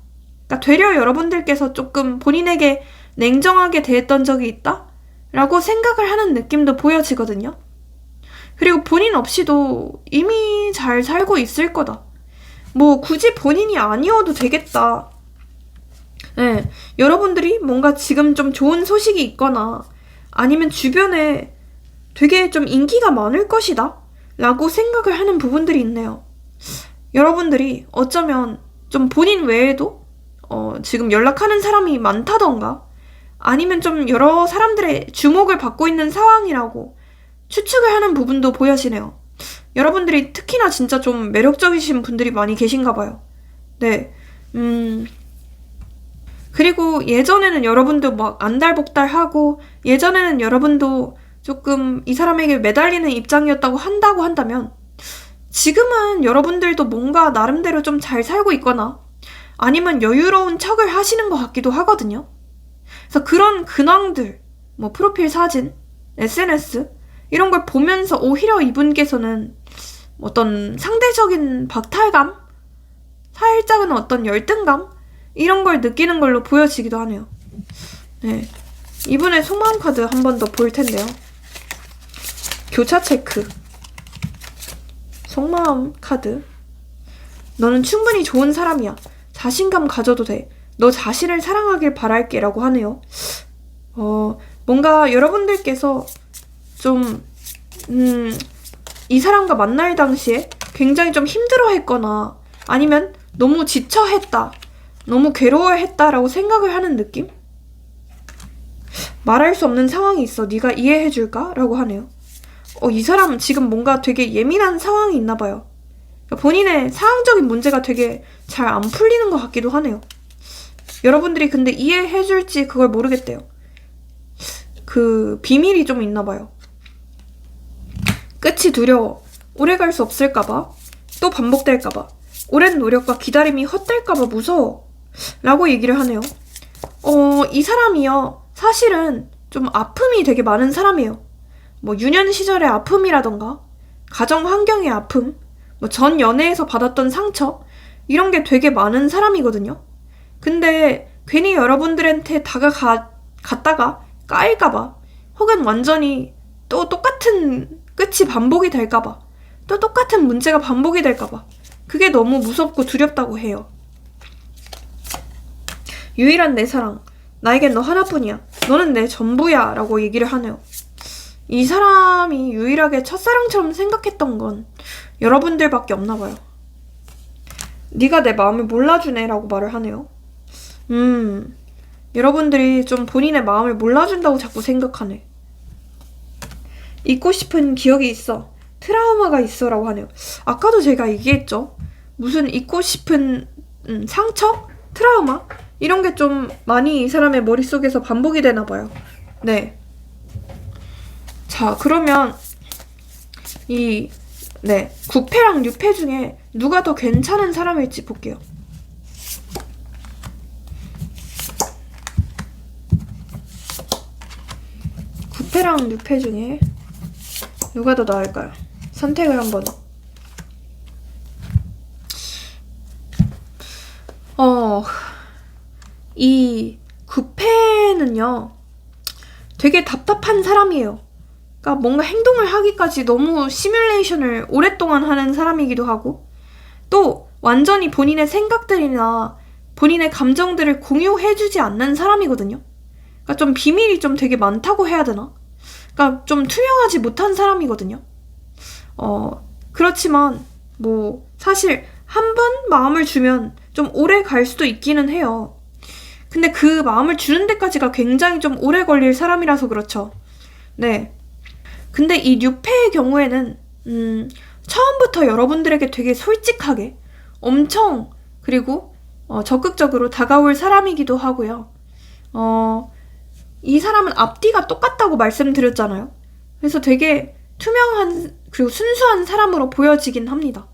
그러니까 되려 여러분들께서 조금 본인에게 냉정하게 대했던 적이 있다? 라고 생각을 하는 느낌도 보여지거든요. 그리고 본인 없이도 이미 잘 살고 있을 거다. 뭐 굳이 본인이 아니어도 되겠다. 네, 여러분들이 뭔가 지금 좀 좋은 소식이 있거나, 아니면 주변에 되게 좀 인기가 많을 것이다 라고 생각을 하는 부분들이 있네요. 여러분들이 어쩌면 좀 본인 외에도 지금 연락하는 사람이 많다던가, 아니면 좀 여러 사람들의 주목을 받고 있는 상황이라고 추측을 하는 부분도 보여지네요. 여러분들이 특히나 진짜 좀 매력적이신 분들이 많이 계신가 봐요. 네. 그리고 예전에는 여러분도 막 안달복달하고, 예전에는 여러분도 조금 이 사람에게 매달리는 입장이었다고 한다면, 지금은 여러분들도 뭔가 나름대로 좀 잘 살고 있거나, 아니면 여유로운 척을 하시는 것 같기도 하거든요. 그래서 그런 근황들, 뭐 프로필 사진, SNS 이런 걸 보면서 오히려 이분께서는 어떤 상대적인 박탈감? 살짝은 어떤 열등감? 이런 걸 느끼는 걸로 보여지기도 하네요. 네, 이분의 속마음 카드 한 번 더 볼 텐데요. 교차 체크. 속마음 카드. 너는 충분히 좋은 사람이야. 자신감 가져도 돼. 너 자신을 사랑하길 바랄게 라고 하네요. 뭔가 여러분들께서 좀 이 사람과 만날 당시에 굉장히 좀 힘들어했거나, 아니면 너무 지쳐했다, 너무 괴로워했다라고 생각을 하는 느낌? 말할 수 없는 상황이 있어. 네가 이해해줄까? 라고 하네요. 이 사람 지금 뭔가 되게 예민한 상황이 있나 봐요. 본인의 상황적인 문제가 되게 잘 안 풀리는 것 같기도 하네요. 여러분들이 근데 이해해줄지 그걸 모르겠대요. 그 비밀이 좀 있나 봐요. 끝이 두려워. 오래 갈 수 없을까봐. 또 반복될까봐. 오랜 노력과 기다림이 헛될까봐 무서워. 라고 얘기를 하네요. 이 사람이요. 사실은 좀 아픔이 되게 많은 사람이에요. 뭐 유년 시절의 아픔이라던가 가정 환경의 아픔, 뭐 전 연애에서 받았던 상처 이런 게 되게 많은 사람이거든요. 근데 괜히 여러분들한테 갔다가 까일까봐 혹은 완전히 또 똑같은 끝이 반복이 될까봐 또 똑같은 문제가 반복이 될까봐 그게 너무 무섭고 두렵다고 해요. 유일한 내 사랑, 나에겐 너 하나뿐이야. 너는 내 전부야 라고 얘기를 하네요. 이 사람이 유일하게 첫사랑처럼 생각했던 건 여러분들밖에 없나 봐요. 네가 내 마음을 몰라주네 라고 말을 하네요. 여러분들이 좀 본인의 마음을 몰라준다고 자꾸 생각하네. 잊고 싶은 기억이 있어. 트라우마가 있어 라고 하네요. 아까도 제가 얘기했죠. 무슨 잊고 싶은 상처? 트라우마? 이런 게 좀 많이 이 사람의 머릿속에서 반복이 되나 봐요. 네. 자, 그러면 이 9패랑 6패 중에 누가 더 괜찮은 사람일지 볼게요. 9패랑 6패 중에 누가 더 나을까요? 선택을 한번. 이 9패는요, 되게 답답한 사람이에요. 그러니까 뭔가 행동을 하기까지 너무 시뮬레이션을 오랫동안 하는 사람이기도 하고, 또 완전히 본인의 생각들이나 본인의 감정들을 공유해주지 않는 사람이거든요. 그러니까 좀 비밀이 좀 되게 많다고 해야 되나? 그러니까 좀 투명하지 못한 사람이거든요. 그렇지만 뭐 사실 한 번 마음을 주면 좀 오래 갈 수도 있기는 해요. 근데 그 마음을 주는 데까지가 굉장히 좀 오래 걸릴 사람이라서 그렇죠. 네. 근데 이 6패의 경우에는 처음부터 여러분들에게 되게 솔직하게 엄청 그리고 적극적으로 다가올 사람이기도 하고요. 이 사람은 앞뒤가 똑같다고 말씀드렸잖아요. 그래서 되게 투명한 그리고 순수한 사람으로 보여지긴 합니다.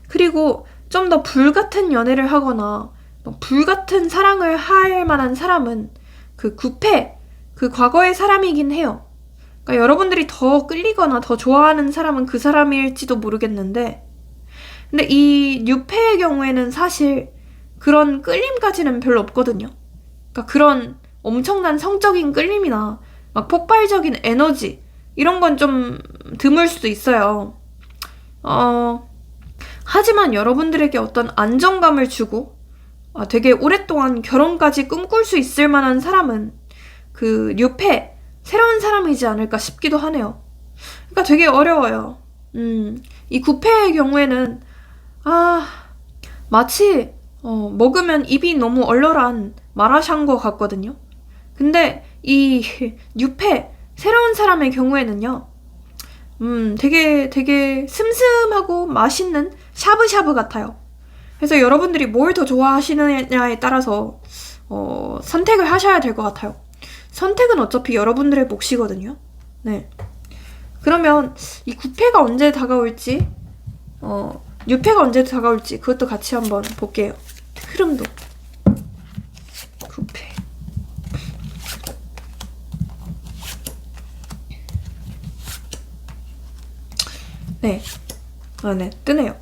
그리고 좀 더 불같은 연애를 하거나 불같은 사랑을 할 만한 사람은 그 9패, 그 과거의 사람이긴 해요. 그러니까 여러분들이 더 끌리거나 더 좋아하는 사람은 그 사람일지도 모르겠는데, 근데 이 6패의 경우에는 사실 그런 끌림까지는 별로 없거든요. 그러니까 그런 엄청난 성적인 끌림이나 막 폭발적인 에너지 이런 건 좀 드물 수도 있어요. 하지만 여러분들에게 어떤 안정감을 주고 되게 오랫동안 결혼까지 꿈꿀 수 있을 만한 사람은 그 6패 새로운 사람이지 않을까 싶기도 하네요. 그러니까 되게 어려워요. 이 9패의 경우에는 마치 먹으면 입이 너무 얼얼한 마라샹궈 같거든요. 근데 이 6패 새로운 사람의 경우에는요, 되게 슴슴하고 맛있는 샤브샤브 같아요. 그래서 여러분들이 뭘 더 좋아하시느냐에 따라서 선택을 하셔야 될 것 같아요. 선택은 어차피 여러분들의 몫이거든요. 네. 그러면 이 9패가 언제 다가올지 6패가 언제 다가올지 그것도 같이 한번 볼게요. 흐름도 9패. 네. 네, 뜨네요.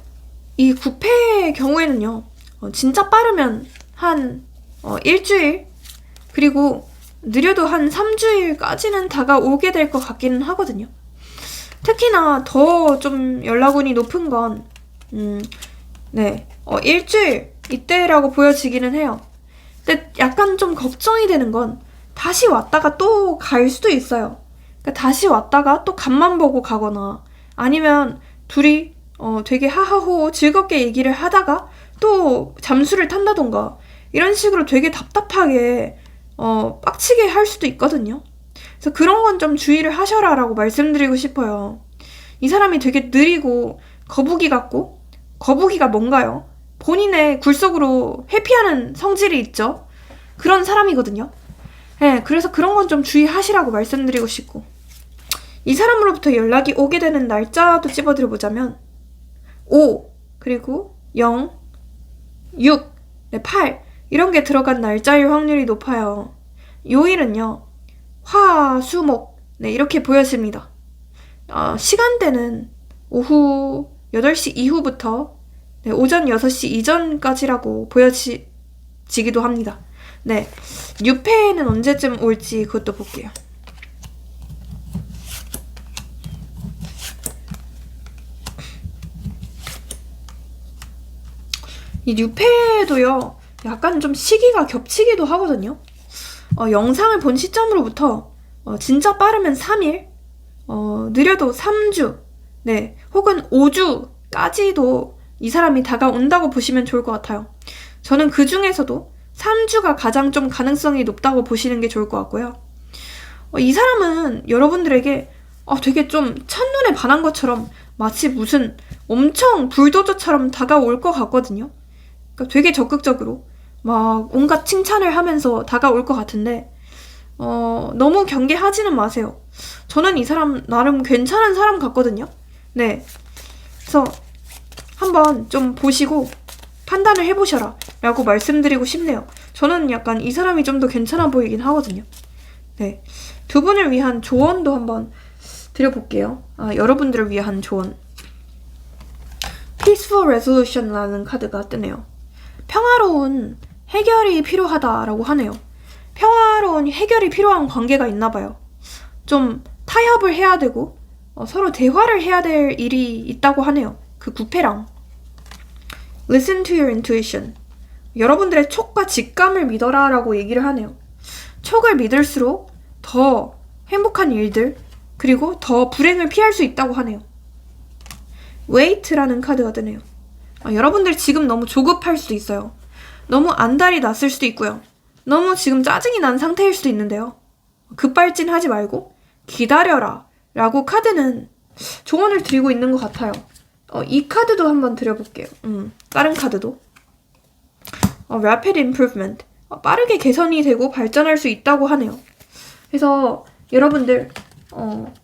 이 9패의 경우에는요, 진짜 빠르면 한 일주일, 그리고 느려도 한 3주일까지는 다가오게 될 것 같기는 하거든요. 특히나 더 좀 연락운이 높은 건, 일주일 이때라고 보여지기는 해요. 근데 약간 좀 걱정이 되는 건 다시 왔다가 또 갈 수도 있어요. 그러니까 다시 왔다가 또 간만 보고 가거나 아니면 둘이 되게 하하호 즐겁게 얘기를 하다가 또 잠수를 탄다던가 이런 식으로 되게 답답하게 빡치게 할 수도 있거든요. 그래서 그런 건 좀 주의를 하셔라 라고 말씀드리고 싶어요. 이 사람이 되게 느리고 거북이 같고, 거북이가 뭔가요? 본인의 굴속으로 회피하는 성질이 있죠. 그런 사람이거든요. 네, 그래서 그런 건 좀 주의하시라고 말씀드리고 싶고, 이 사람으로부터 연락이 오게 되는 날짜도 찝어드려보자면 5, 그리고 0, 6, 8 이런 게 들어간 날짜일 확률이 높아요. 요일은요, 화, 수, 목 이렇게 보여집니다. 시간대는 오후 8시 이후부터 오전 6시 이전까지라고 보여지기도 합니다. 네, 유패는 언제쯤 올지 그것도 볼게요. 이 뉴페도요, 약간 좀 시기가 겹치기도 하거든요. 영상을 본 시점으로부터 진짜 빠르면 3일, 느려도 3주, 네, 혹은 5주까지도 이 사람이 다가온다고 보시면 좋을 것 같아요. 저는 그 중에서도 3주가 가장 좀 가능성이 높다고 보시는 게 좋을 것 같고요. 이 사람은 여러분들에게 되게 좀 첫눈에 반한 것처럼 마치 무슨 엄청 불도저처럼 다가올 것 같거든요. 그러니까 되게 적극적으로 막 온갖 칭찬을 하면서 다가올 것 같은데 너무 경계하지는 마세요. 저는 이 사람 나름 괜찮은 사람 같거든요. 네, 그래서 한번 좀 보시고 판단을 해보셔라 라고 말씀드리고 싶네요. 저는 약간 이 사람이 좀 더 괜찮아 보이긴 하거든요. 네, 두 분을 위한 조언도 한번 드려볼게요. 여러분들을 위한 조언. Peaceful Resolution라는 카드가 뜨네요. 평화로운 해결이 필요하다라고 하네요. 평화로운 해결이 필요한 관계가 있나봐요. 좀 타협을 해야 되고 서로 대화를 해야 될 일이 있다고 하네요. 그 구패랑. Listen to your intuition. 여러분들의 촉과 직감을 믿어라 라고 얘기를 하네요. 촉을 믿을수록 더 행복한 일들, 그리고 더 불행을 피할 수 있다고 하네요. Wait라는 카드가 뜨네요. 여러분들 지금 너무 조급할 수도 있어요. 너무 안달이 났을 수도 있고요. 너무 지금 짜증이 난 상태일 수도 있는데요. 급발진하지 말고 기다려라 라고 카드는 조언을 드리고 있는 것 같아요. 이 카드도 한번 드려볼게요. 다른 카드도. Rapid Improvement. 빠르게 개선이 되고 발전할 수 있다고 하네요. 그래서 여러분들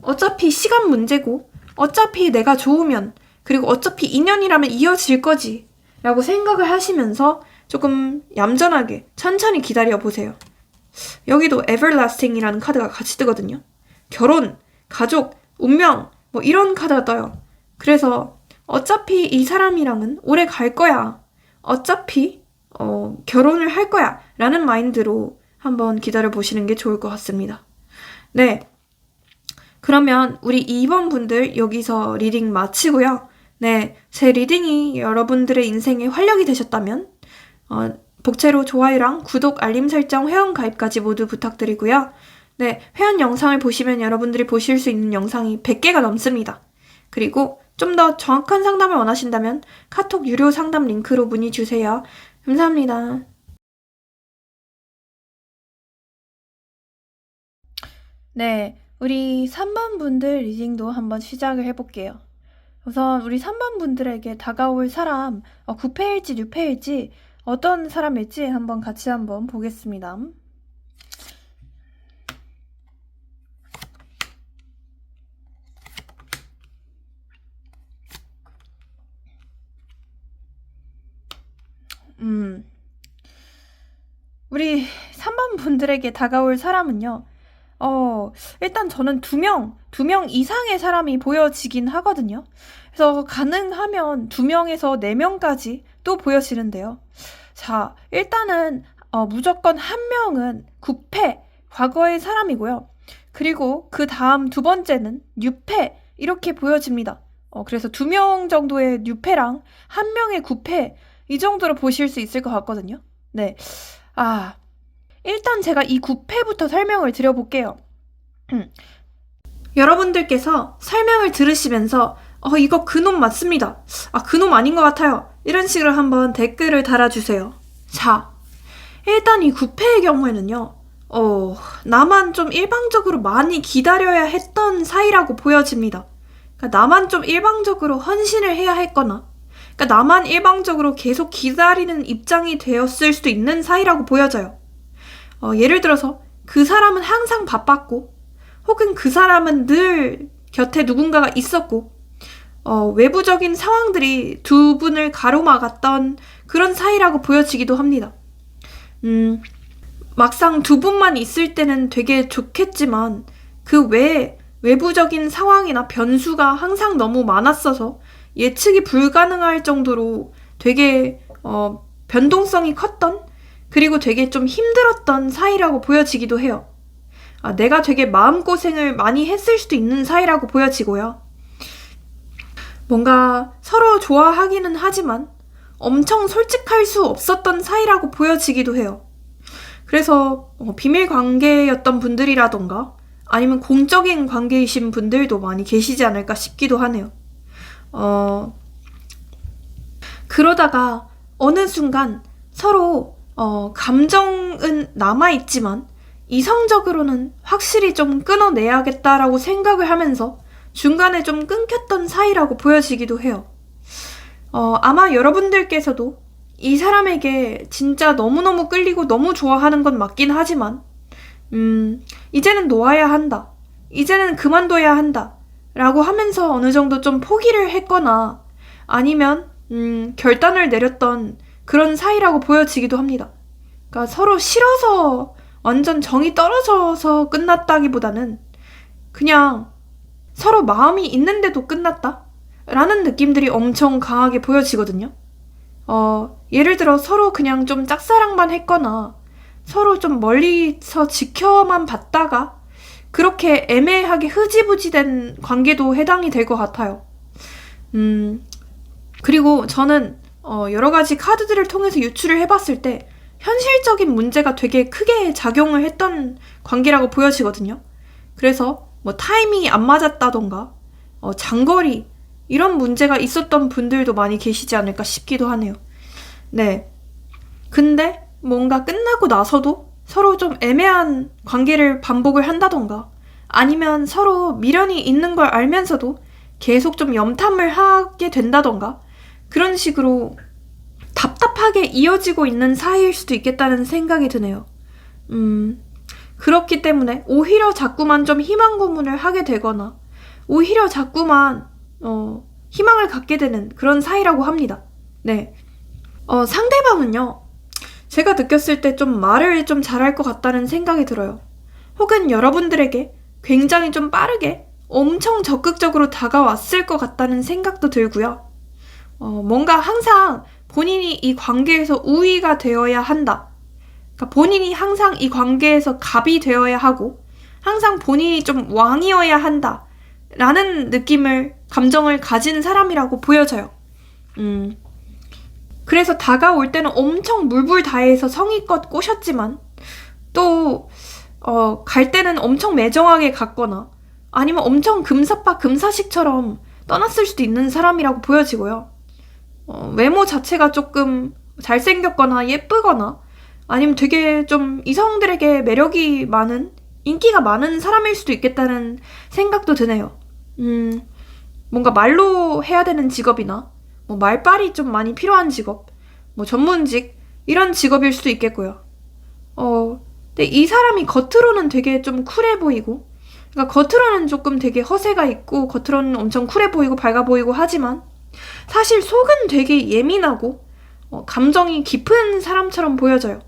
어차피 시간 문제고, 어차피 내가 좋으면, 그리고 어차피 인연이라면 이어질 거지 라고 생각을 하시면서 조금 얌전하게 천천히 기다려보세요. 여기도 Everlasting이라는 카드가 같이 뜨거든요. 결혼, 가족, 운명 이런 카드가 떠요. 그래서 어차피 이 사람이랑은 오래 갈 거야, 어차피 결혼을 할 거야 라는 마인드로 한번 기다려보시는 게 좋을 것 같습니다. 네, 그러면 우리 2번 분들 여기서 리딩 마치고요. 네, 제 리딩이 여러분들의 인생에 활력이 되셨다면 복채로 좋아요랑 구독, 알림 설정, 회원 가입까지 모두 부탁드리고요. 네, 회원 영상을 보시면 여러분들이 보실 수 있는 영상이 100개가 넘습니다. 그리고 좀 더 정확한 상담을 원하신다면 카톡 유료 상담 링크로 문의 주세요. 감사합니다. 네, 우리 3번 분들 리딩도 한번 시작을 해볼게요. 우선 우리 3번 분들에게 다가올 사람, 구패일지 뉴패일지 어떤 사람일지 한번 같이 한번 보겠습니다. 우리 3번 분들에게 다가올 사람은요, 일단 저는 두 명 이상의 사람이 보여지긴 하거든요. 그래서 가능하면 2명에서 4명까지 또 보여지는데요. 자, 일단은 무조건 한 명은 구패, 과거의 사람이고요. 그리고 그 다음 두 번째는 뉴패, 이렇게 보여집니다. 그래서 2명 정도의 뉴패랑 1명의 구패, 이 정도로 보실 수 있을 것 같거든요. 네. 일단 제가 이 구패부터 설명을 드려볼게요. 여러분들께서 설명을 들으시면서 이거 그놈 맞습니다. 그놈 아닌 것 같아요. 이런 식으로 한번 댓글을 달아주세요. 자, 일단 이 구패의 경우에는요, 나만 좀 일방적으로 많이 기다려야 했던 사이라고 보여집니다. 그러니까 나만 좀 일방적으로 헌신을 해야 했거나, 그러니까 나만 일방적으로 계속 기다리는 입장이 되었을 수도 있는 사이라고 보여져요. 예를 들어서 그 사람은 항상 바빴고, 혹은 그 사람은 늘 곁에 누군가가 있었고, 외부적인 상황들이 두 분을 가로막았던 그런 사이라고 보여지기도 합니다. 막상 두 분만 있을 때는 되게 좋겠지만 그 외에 외부적인 상황이나 변수가 항상 너무 많았어서 예측이 불가능할 정도로 되게 변동성이 컸던, 그리고 되게 좀 힘들었던 사이라고 보여지기도 해요. 내가 되게 마음고생을 많이 했을 수도 있는 사이라고 보여지고요. 뭔가 서로 좋아하기는 하지만 엄청 솔직할 수 없었던 사이라고 보여지기도 해요. 그래서 비밀 관계였던 분들이라던가 아니면 공적인 관계이신 분들도 많이 계시지 않을까 싶기도 하네요. 그러다가 어느 순간 서로 감정은 남아있지만 이성적으로는 확실히 좀 끊어내야겠다라고 생각을 하면서 중간에 좀 끊겼던 사이라고 보여지기도 해요. 아마 여러분들께서도 이 사람에게 진짜 너무너무 끌리고 너무 좋아하는 건 맞긴 하지만 이제는 놓아야 한다, 이제는 그만둬야 한다 라고 하면서 어느 정도 좀 포기를 했거나 아니면 결단을 내렸던 그런 사이라고 보여지기도 합니다. 그러니까 서로 싫어서 완전 정이 떨어져서 끝났다기보다는 그냥 서로 마음이 있는데도 끝났다 라는 느낌들이 엄청 강하게 보여지거든요. 예를 들어 서로 그냥 좀 짝사랑만 했거나 서로 좀 멀리서 지켜만 봤다가 그렇게 애매하게 흐지부지 된 관계도 해당이 될 것 같아요. 그리고 저는 여러 가지 카드들을 통해서 유출을 해봤을 때 현실적인 문제가 되게 크게 작용을 했던 관계라고 보여지거든요. 그래서 뭐 타이밍이 안 맞았다던가 장거리 이런 문제가 있었던 분들도 많이 계시지 않을까 싶기도 하네요. 네. 근데 뭔가 끝나고 나서도 서로 좀 애매한 관계를 반복을 한다던가 아니면 서로 미련이 있는 걸 알면서도 계속 좀 염탐을 하게 된다던가 그런 식으로 답답하게 이어지고 있는 사이일 수도 있겠다는 생각이 드네요. 그렇기 때문에 오히려 자꾸만 좀 희망 고문을 하게 되거나 오히려 자꾸만 희망을 갖게 되는 그런 사이라고 합니다. 네. 상대방은요, 제가 느꼈을 때 좀 말을 좀 잘할 것 같다는 생각이 들어요. 혹은 여러분들에게 굉장히 좀 빠르게 엄청 적극적으로 다가왔을 것 같다는 생각도 들고요. 뭔가 항상 본인이 이 관계에서 우위가 되어야 한다. 그러니까 본인이 항상 이 관계에서 갑이 되어야 하고 항상 본인이 좀 왕이어야 한다. 라는 감정을 가진 사람이라고 보여져요. 그래서 다가올 때는 엄청 물불 다해서 성의껏 꼬셨지만 또 갈 때는 엄청 매정하게 갔거나 아니면 엄청 금사빠 금사식처럼 떠났을 수도 있는 사람이라고 보여지고요. 외모 자체가 조금 잘생겼거나 예쁘거나 아니면 되게 좀 이성들에게 매력이 많은, 인기가 많은 사람일 수도 있겠다는 생각도 드네요. 뭔가 말로 해야 되는 직업이나 뭐 말빨이 좀 많이 필요한 직업, 뭐 전문직 이런 직업일 수도 있겠고요. 근데 이 사람이 겉으로는 되게 좀 쿨해 보이고, 그러니까 겉으로는 조금 되게 허세가 있고 겉으로는 엄청 쿨해 보이고 밝아 보이고 하지만 사실 속은 되게 예민하고 감정이 깊은 사람처럼 보여져요.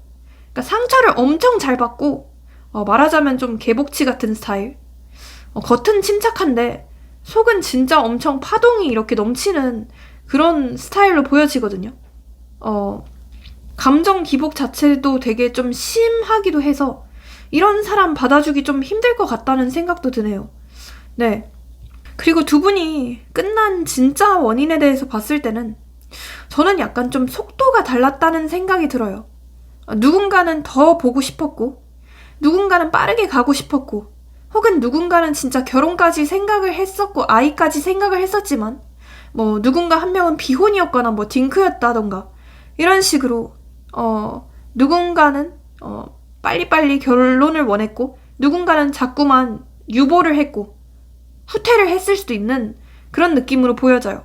그러니까 상처를 엄청 잘 받고 말하자면 좀 개복치 같은 스타일. 겉은 침착한데 속은 진짜 엄청 파동이 이렇게 넘치는 그런 스타일로 보여지거든요. 감정 기복 자체도 되게 좀 심하기도 해서 이런 사람 받아주기 좀 힘들 것 같다는 생각도 드네요. 네. 그리고 두 분이 끝난 진짜 원인에 대해서 봤을 때는 저는 약간 좀 속도가 달랐다는 생각이 들어요. 누군가는 더 보고 싶었고 누군가는 빠르게 가고 싶었고 혹은 누군가는 진짜 결혼까지 생각을 했었고 아이까지 생각을 했었지만 뭐 누군가 한 명은 비혼이었거나 뭐 딩크였다던가 이런 식으로 누군가는 빨리빨리 결론을 원했고 누군가는 자꾸만 유보를 했고 후퇴를 했을 수도 있는 그런 느낌으로 보여져요.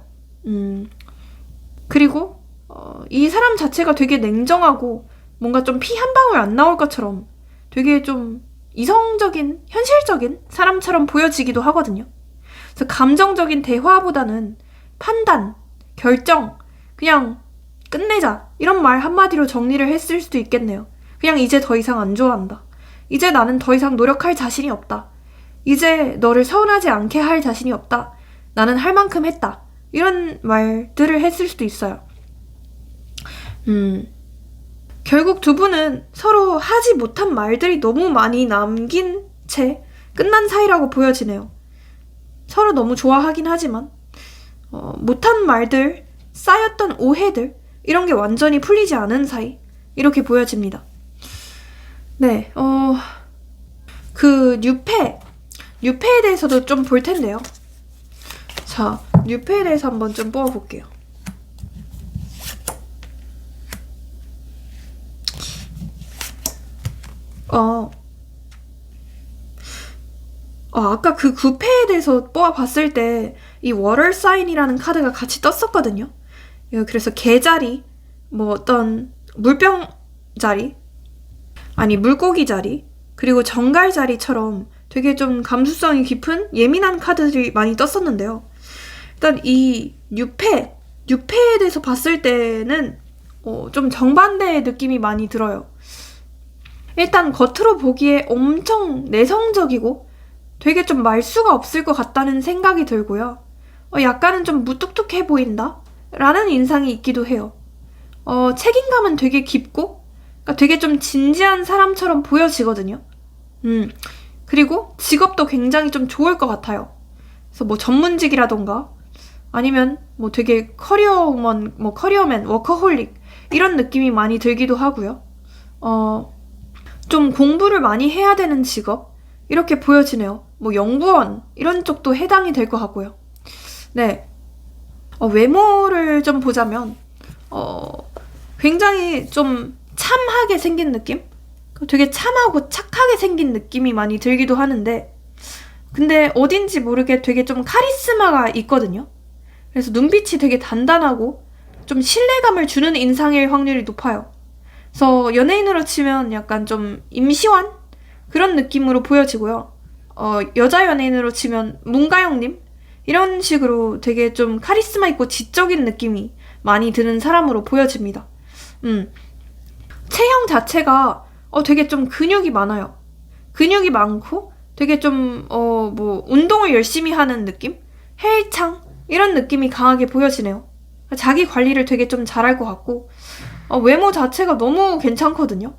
그리고 이 사람 자체가 되게 냉정하고 뭔가 좀 피 한 방울 안 나올 것처럼 되게 좀 이성적인, 현실적인 사람처럼 보여지기도 하거든요. 그래서 감정적인 대화보다는 판단, 결정, 그냥 끝내자 이런 말 한마디로 정리를 했을 수도 있겠네요. 그냥 이제 더 이상 안 좋아한다. 이제 나는 더 이상 노력할 자신이 없다. 이제 너를 서운하지 않게 할 자신이 없다. 나는 할 만큼 했다. 이런 말들을 했을 수도 있어요. 결국 두 분은 서로 하지 못한 말들이 너무 많이 남긴 채 끝난 사이라고 보여지네요. 서로 너무 좋아하긴 하지만 못한 말들, 쌓였던 오해들 이런 게 완전히 풀리지 않은 사이 이렇게 보여집니다. 네, 그 뉴페에 대해서도 좀 볼 텐데요. 자, 뉴페에 대해서 한번 좀 뽑아볼게요. 아까 그 9패에 대해서 뽑아봤을 때 이 워터 사인이라는 카드가 같이 떴었거든요. 그래서 개자리, 뭐 어떤 물병 자리, 아니 물고기 자리, 그리고 정갈 자리처럼 되게 좀 감수성이 깊은 예민한 카드들이 많이 떴었는데요. 일단 이 6패에 대해서 봤을 때는 좀 정반대의 느낌이 많이 들어요. 일단 겉으로 보기에 엄청 내성적이고 되게 좀 말수가 없을 것 같다는 생각이 들고요. 약간은 좀 무뚝뚝해 보인다? 라는 인상이 있기도 해요. 책임감은 되게 깊고 그러니까 되게 좀 진지한 사람처럼 보여지거든요. 그리고 직업도 굉장히 좀 좋을 것 같아요. 그래서 뭐 전문직이라던가 아니면 뭐 되게 커리어우먼, 뭐 커리어맨, 워커홀릭 이런 느낌이 많이 들기도 하고요. 좀 공부를 많이 해야 되는 직업 이렇게 보여지네요. 뭐 연구원 이런 쪽도 해당이 될 것 같고요. 네, 외모를 좀 보자면 굉장히 좀 참하게 생긴 느낌? 되게 참하고 착하게 생긴 느낌이 많이 들기도 하는데 근데 어딘지 모르게 되게 좀 카리스마가 있거든요. 그래서 눈빛이 되게 단단하고 좀 신뢰감을 주는 인상일 확률이 높아요. 그래서 연예인으로 치면 약간 좀 임시완? 그런 느낌으로 보여지고요. 여자 연예인으로 치면 문가영님? 이런 식으로 되게 좀 카리스마 있고 지적인 느낌이 많이 드는 사람으로 보여집니다. 체형 자체가 되게 좀 근육이 많아요. 근육이 많고 되게 좀 뭐 운동을 열심히 하는 느낌? 헬창? 이런 느낌이 강하게 보여지네요. 자기 관리를 되게 좀 잘할 것 같고 외모 자체가 너무 괜찮거든요.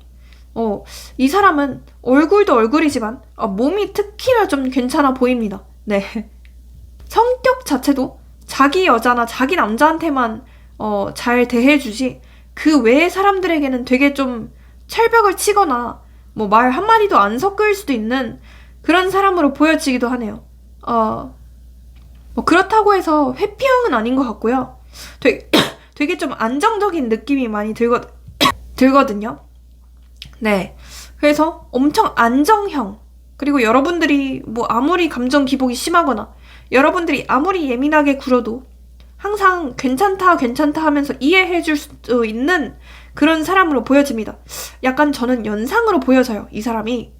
이 사람은 얼굴도 얼굴이지만 몸이 특히나 좀 괜찮아 보입니다. 네. 성격 자체도 자기 여자나 자기 남자한테만 잘 대해주지 그 외의 사람들에게는 되게 좀 철벽을 치거나 뭐 말 한마디도 안 섞을 수도 있는 그런 사람으로 보여지기도 하네요. 뭐 그렇다고 해서 회피형은 아닌 것 같고요. 되게 좀 안정적인 느낌이 많이 들거든요. 네. 그래서 엄청 안정형. 그리고 여러분들이 뭐 아무리 감정 기복이 심하거나 여러분들이 아무리 예민하게 굴어도 항상 괜찮다 하면서 이해해줄 수 있는 그런 사람으로 보여집니다. 약간 저는 연상으로 보여져요. 이 사람이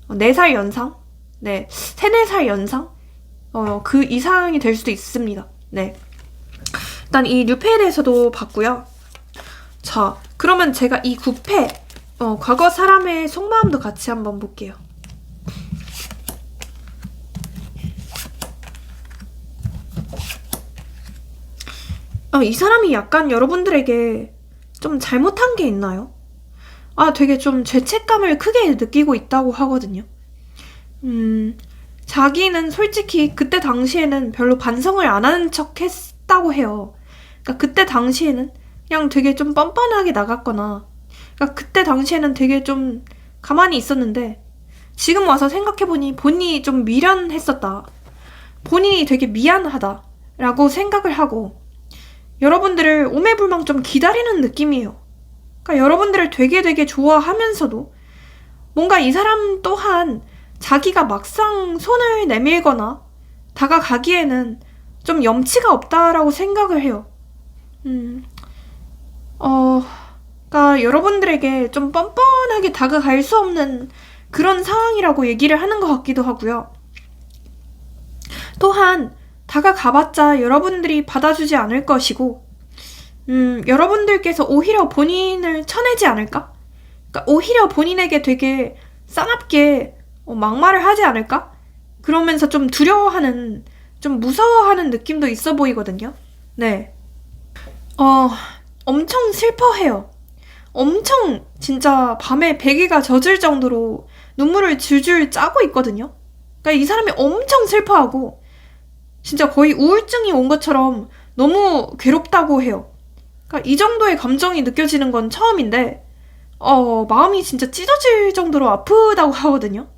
4살 연상? 네. 3, 4살 연상? 그 이상이 될 수도 있습니다. 네. 일단 이 뉴페에 대해서도 봤고요. 자, 그러면 제가 이 9패 과거 사람의 속마음도 같이 한번 볼게요. 이 사람이 약간 여러분들에게 좀 잘못한 게 있나요? 되게 좀 죄책감을 크게 느끼고 있다고 하거든요. 자기는 솔직히 그때 당시에는 별로 반성을 안 하는 척 했다고 해요. 그러니까 그때 당시에는 그냥 되게 좀 뻔뻔하게 나갔거나 그러니까 그때 당시에는 되게 좀 가만히 있었는데 지금 와서 생각해보니 본인이 좀 미련했었다. 본인이 되게 미안하다 라고 생각을 하고 여러분들을 오매불망 좀 기다리는 느낌이에요. 그러니까 여러분들을 되게 좋아하면서도 뭔가 이 사람 또한 자기가 막상 손을 내밀거나 다가가기에는 좀 염치가 없다라고 생각을 해요. 그러니까 여러분들에게 좀 뻔뻔하게 다가갈 수 없는 그런 상황이라고 얘기를 하는 것 같기도 하고요. 또한 다가가봤자 여러분들이 받아주지 않을 것이고, 여러분들께서 오히려 본인을 쳐내지 않을까? 그러니까 오히려 본인에게 되게 싸납게 막말을 하지 않을까? 그러면서 좀 두려워하는, 좀 무서워하는 느낌도 있어 보이거든요. 네. 엄청 슬퍼해요. 엄청 진짜 밤에 베개가 젖을 정도로 눈물을 줄줄 짜고 있거든요. 그러니까 이 사람이 엄청 슬퍼하고 진짜 거의 우울증이 온 것처럼 너무 괴롭다고 해요. 그러니까 이 정도의 감정이 느껴지는 건 처음인데 마음이 진짜 찢어질 정도로 아프다고 하거든요.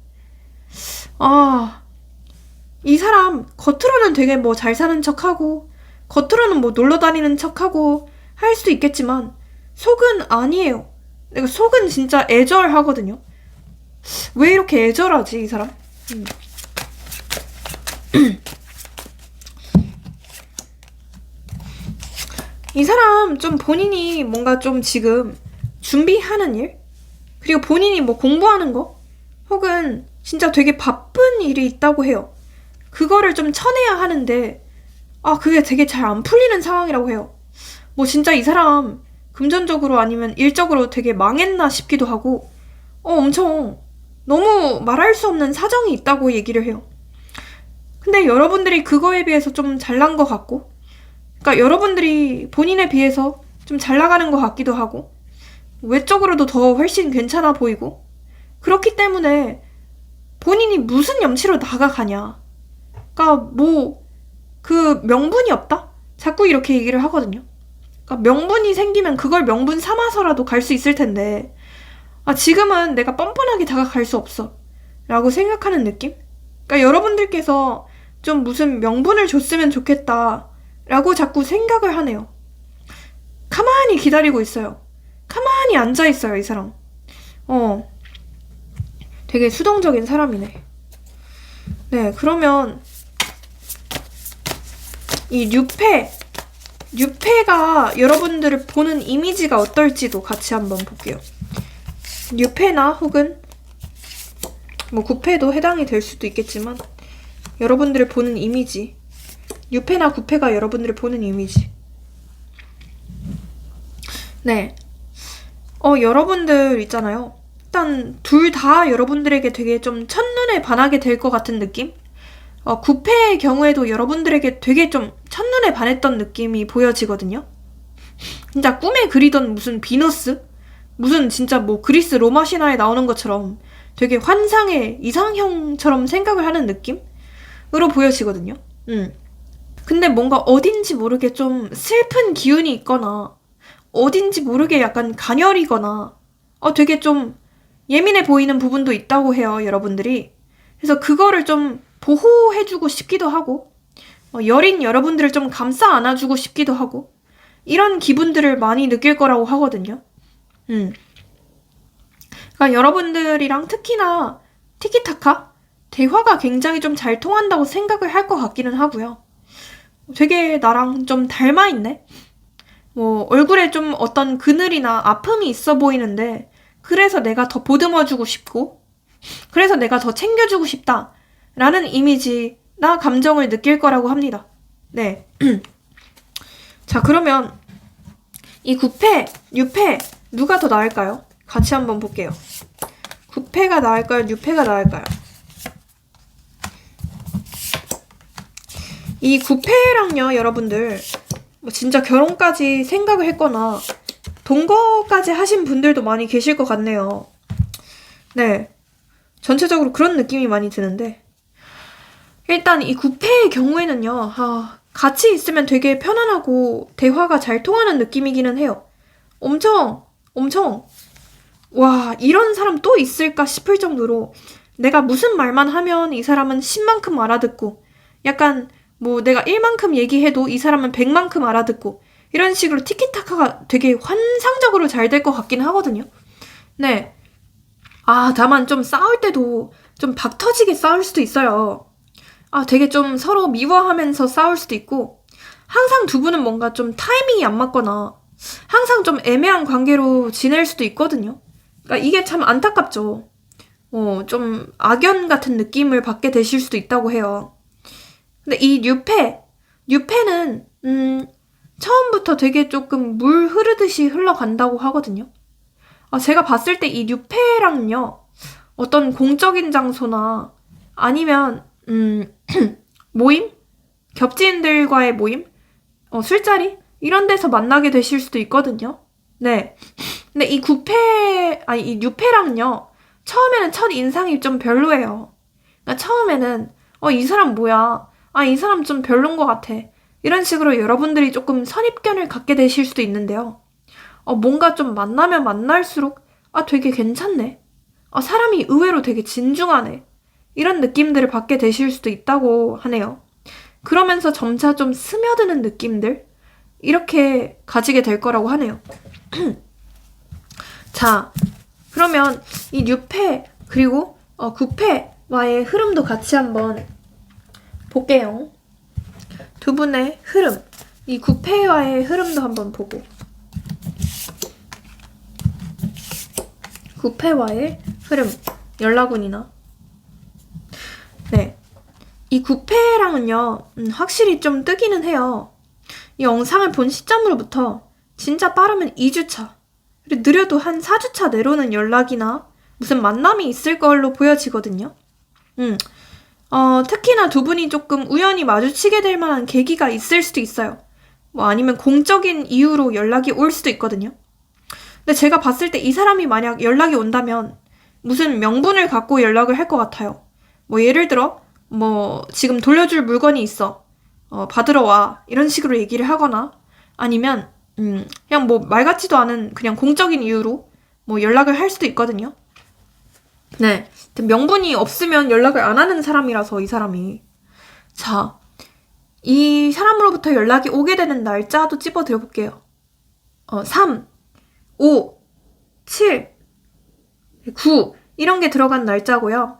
이 사람 겉으로는 되게 뭐 잘 사는 척하고 겉으로는 뭐 놀러 다니는 척하고 할 수도 있겠지만 속은 아니에요. 내가 속은 진짜 애절하거든요. 왜 이렇게 애절하지 이 사람? 이 사람 좀 본인이 뭔가 좀 지금 준비하는 일? 그리고 본인이 뭐 공부하는 거? 혹은 진짜 되게 바쁜 일이 있다고 해요. 그거를 좀 쳐내야 하는데 그게 되게 잘 안 풀리는 상황이라고 해요. 뭐 진짜 이 사람 금전적으로 아니면 일적으로 되게 망했나 싶기도 하고 엄청 너무 말할 수 없는 사정이 있다고 얘기를 해요. 근데 여러분들이 그거에 비해서 좀 잘난 것 같고, 그러니까 여러분들이 본인에 비해서 좀 잘 나가는 것 같기도 하고, 외적으로도 더 훨씬 괜찮아 보이고, 그렇기 때문에 본인이 무슨 염치로 나가가냐. 그러니까 뭐 그 명분이 없다? 자꾸 이렇게 얘기를 하거든요. 그러니까 명분이 생기면 그걸 명분 삼아서라도 갈 수 있을 텐데 지금은 내가 뻔뻔하게 다가갈 수 없어 라고 생각하는 느낌? 그러니까 여러분들께서 좀 무슨 명분을 줬으면 좋겠다 라고 자꾸 생각을 하네요. 가만히 기다리고 있어요. 가만히 앉아있어요 이 사람. 되게 수동적인 사람이네. 네, 그러면 이 뉴페가 여러분들을 보는 이미지가 어떨지도 같이 한번 볼게요. 뉴페나 혹은 뭐 구페도 해당이 될 수도 있겠지만 여러분들을 보는 이미지, 뉴페나 구페가 여러분들을 보는 이미지. 네. 여러분들 있잖아요. 일단 둘 다 여러분들에게 되게 좀 첫눈에 반하게 될 것 같은 느낌? 구패의 경우에도 여러분들에게 되게 좀 첫눈에 반했던 느낌이 보여지거든요. 진짜 꿈에 그리던 무슨 비너스? 무슨 진짜 뭐 그리스 로마 신화에 나오는 것처럼 되게 환상의 이상형처럼 생각을 하는 느낌으로 보여지거든요. 근데 뭔가 어딘지 모르게 좀 슬픈 기운이 있거나 어딘지 모르게 약간 가녀리거나 되게 좀 예민해 보이는 부분도 있다고 해요, 여러분들이. 그래서 그거를 좀 보호해주고 싶기도 하고 여린 여러분들을 좀 감싸 안아주고 싶기도 하고 이런 기분들을 많이 느낄 거라고 하거든요. 그러니까 여러분들이랑 특히나 티키타카? 대화가 굉장히 좀 잘 통한다고 생각을 할 것 같기는 하고요. 되게 나랑 좀 닮아있네? 뭐 얼굴에 좀 어떤 그늘이나 아픔이 있어 보이는데 그래서 내가 더 보듬어주고 싶고 그래서 내가 더 챙겨주고 싶다 라는 이미지나 감정을 느낄 거라고 합니다. 네. 자, 그러면 이 구패, 뉴패 누가 더 나을까요? 같이 한번 볼게요. 구패가 나을까요? 뉴패가 나을까요? 이 구패랑요, 여러분들 뭐 진짜 결혼까지 생각을 했거나 동거까지 하신 분들도 많이 계실 것 같네요. 네. 전체적으로 그런 느낌이 많이 드는데 일단 이 구패의 경우에는요. 같이 있으면 되게 편안하고 대화가 잘 통하는 느낌이기는 해요. 엄청 와, 이런 사람 또 있을까 싶을 정도로 내가 무슨 말만 하면 이 사람은 10만큼 알아듣고 약간 뭐 내가 1만큼 얘기해도 이 사람은 100만큼 알아듣고 이런 식으로 티키타카가 되게 환상적으로 잘 될 것 같긴 하거든요. 네. 다만 좀 싸울 때도 좀 박 터지게 싸울 수도 있어요. 되게 좀 서로 미워하면서 싸울 수도 있고, 항상 두 분은 뭔가 좀 타이밍이 안 맞거나, 항상 좀 애매한 관계로 지낼 수도 있거든요. 그러니까 이게 참 안타깝죠. 좀 악연 같은 느낌을 받게 되실 수도 있다고 해요. 근데 이 뉴페는, 처음부터 되게 조금 물 흐르듯이 흘러간다고 하거든요. 제가 봤을 때 이 뉴페랑요, 어떤 공적인 장소나 아니면, 모임? 겹지인들과의 모임? 술자리? 이런 데서 만나게 되실 수도 있거든요. 네. 근데 이 뉴페랑요, 처음에는 첫 인상이 좀 별로예요. 그러니까 처음에는, 이 사람 뭐야? 이 사람 좀 별론 것 같아. 이런 식으로 여러분들이 조금 선입견을 갖게 되실 수도 있는데요. 뭔가 좀 만나면 만날수록, 되게 괜찮네. 사람이 의외로 되게 진중하네. 이런 느낌들을 받게 되실 수도 있다고 하네요. 그러면서 점차 좀 스며드는 느낌들? 이렇게 가지게 될 거라고 하네요. 자, 그러면 이 뉴페 그리고 구페와의 흐름도 같이 한번 볼게요. 두 분의 흐름, 이 구페와의 흐름도 한번 보고, 구페와의 흐름, 연락운이나. 네, 이 구페랑은요, 확실히 좀 뜨기는 해요. 이 영상을 본 시점으로부터 진짜 빠르면 2주차, 그리고 느려도 한 4주차 내로는 연락이나 무슨 만남이 있을 걸로 보여지거든요. 특히나 두 분이 조금 우연히 마주치게 될 만한 계기가 있을 수도 있어요. 아니면 공적인 이유로 연락이 올 수도 있거든요. 근데 제가 봤을 때 이 사람이 만약 연락이 온다면 무슨 명분을 갖고 연락을 할 것 같아요. 예를 들어 지금 돌려줄 물건이 있어. 받으러 와. 이런 식으로 얘기를 하거나, 아니면 그냥 말 같지도 않은 그냥 공적인 이유로 연락을 할 수도 있거든요. 네. 명분이 없으면 연락을 안 하는 사람이라서, 이 사람이. 자, 이 사람으로부터 연락이 오게 되는 날짜도 찝어드려볼게요. 3, 5, 7, 9 이런 게 들어간 날짜고요.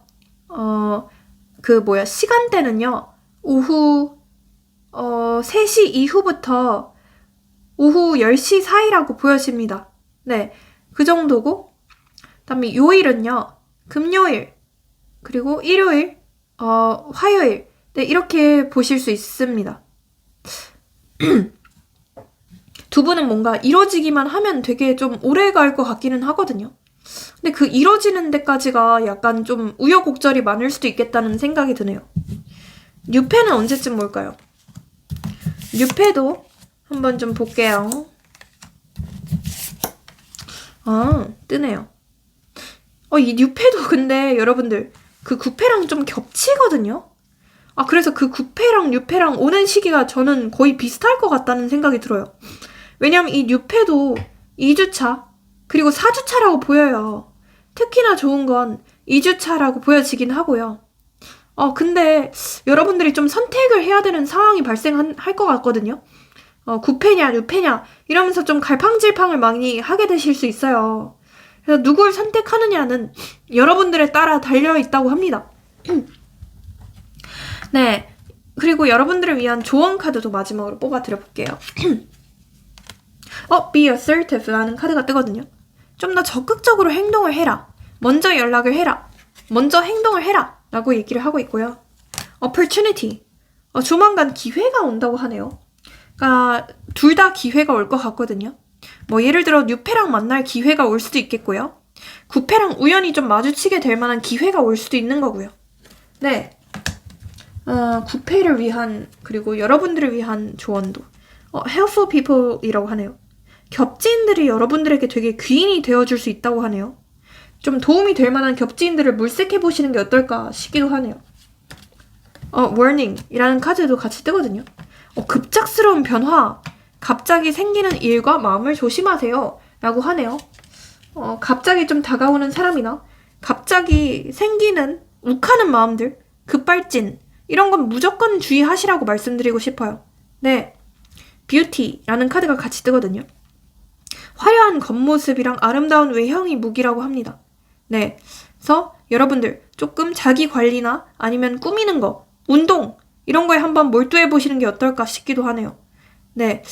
시간대는요. 오후 3시 이후부터 오후 10시 사이라고 보여집니다. 네, 그 정도고, 그다음에 요일은요. 금요일, 그리고 일요일, 화요일. 네, 이렇게 보실 수 있습니다. 두 분은 뭔가 이뤄지기만 하면 되게 좀 오래 갈 것 같기는 하거든요. 근데 그 이뤄지는 데까지가 약간 좀 우여곡절이 많을 수도 있겠다는 생각이 드네요. 뉴페는 언제쯤 올까요? 뉴페도 한번 좀 볼게요. 뜨네요. 이 뉴페도 근데 여러분들 그 구페랑 좀 겹치거든요. 그래서 그 구페랑 뉴페랑 오는 시기가 저는 거의 비슷할 것 같다는 생각이 들어요. 왜냐면 이 뉴페도 2주차 그리고 4주차라고 보여요. 특히나 좋은 건 2주차라고 보여지긴 하고요. 근데 여러분들이 좀 선택을 해야 되는 상황이 발생할 것 같거든요. 구페냐 뉴페냐 이러면서 좀 갈팡질팡을 많이 하게 되실 수 있어요. 그래서 누굴 선택하느냐는 여러분들에 따라 달려있다고 합니다. 네, 그리고 여러분들을 위한 조언 카드도 마지막으로 뽑아드려볼게요. Be assertive라는 카드가 뜨거든요. 좀 더 적극적으로 행동을 해라. 먼저 연락을 해라. 먼저 행동을 해라. 라고 얘기를 하고 있고요. Opportunity. 조만간 기회가 온다고 하네요. 그러니까 둘 다 기회가 올 것 같거든요. 예를 들어 뉴페랑 만날 기회가 올 수도 있겠고요. 구페랑 우연히 좀 마주치게 될 만한 기회가 올 수도 있는 거고요. 네. 구페를 위한, 그리고 여러분들을 위한 조언도 helpful people이라고 하네요. 겹지인들이 여러분들에게 되게 귀인이 되어줄 수 있다고 하네요. 좀 도움이 될 만한 겹지인들을 물색해보시는 게 어떨까 싶기도 하네요. warning이라는 카드도 같이 뜨거든요. 급작스러운 변화, 갑자기 생기는 일과 마음을 조심하세요 라고 하네요. 갑자기 좀 다가오는 사람이나 갑자기 생기는 욱하는 마음들, 급발진 이런 건 무조건 주의하시라고 말씀드리고 싶어요. 네, 뷰티라는 카드가 같이 뜨거든요. 화려한 겉모습이랑 아름다운 외형이 무기라고 합니다. 네. 그래서 여러분들 조금 자기 관리나 아니면 꾸미는 거, 운동, 이런 거에 한번 몰두해 보시는 게 어떨까 싶기도 하네요. 네.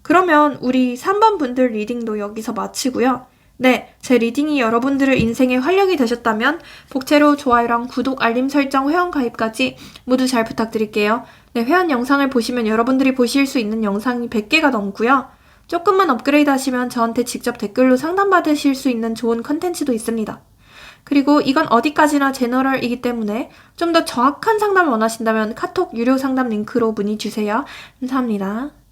그러면 우리 3번 분들 리딩도 여기서 마치고요. 네, 제 리딩이 여러분들의 인생에 활력이 되셨다면 복채로 좋아요랑 구독, 알림 설정, 회원 가입까지 모두 잘 부탁드릴게요. 네, 회원 영상을 보시면 여러분들이 보실 수 있는 영상이 100개가 넘고요. 조금만 업그레이드 하시면 저한테 직접 댓글로 상담받으실 수 있는 좋은 컨텐츠도 있습니다. 그리고 이건 어디까지나 제너럴이기 때문에 좀 더 정확한 상담을 원하신다면 카톡 유료 상담 링크로 문의 주세요. 감사합니다.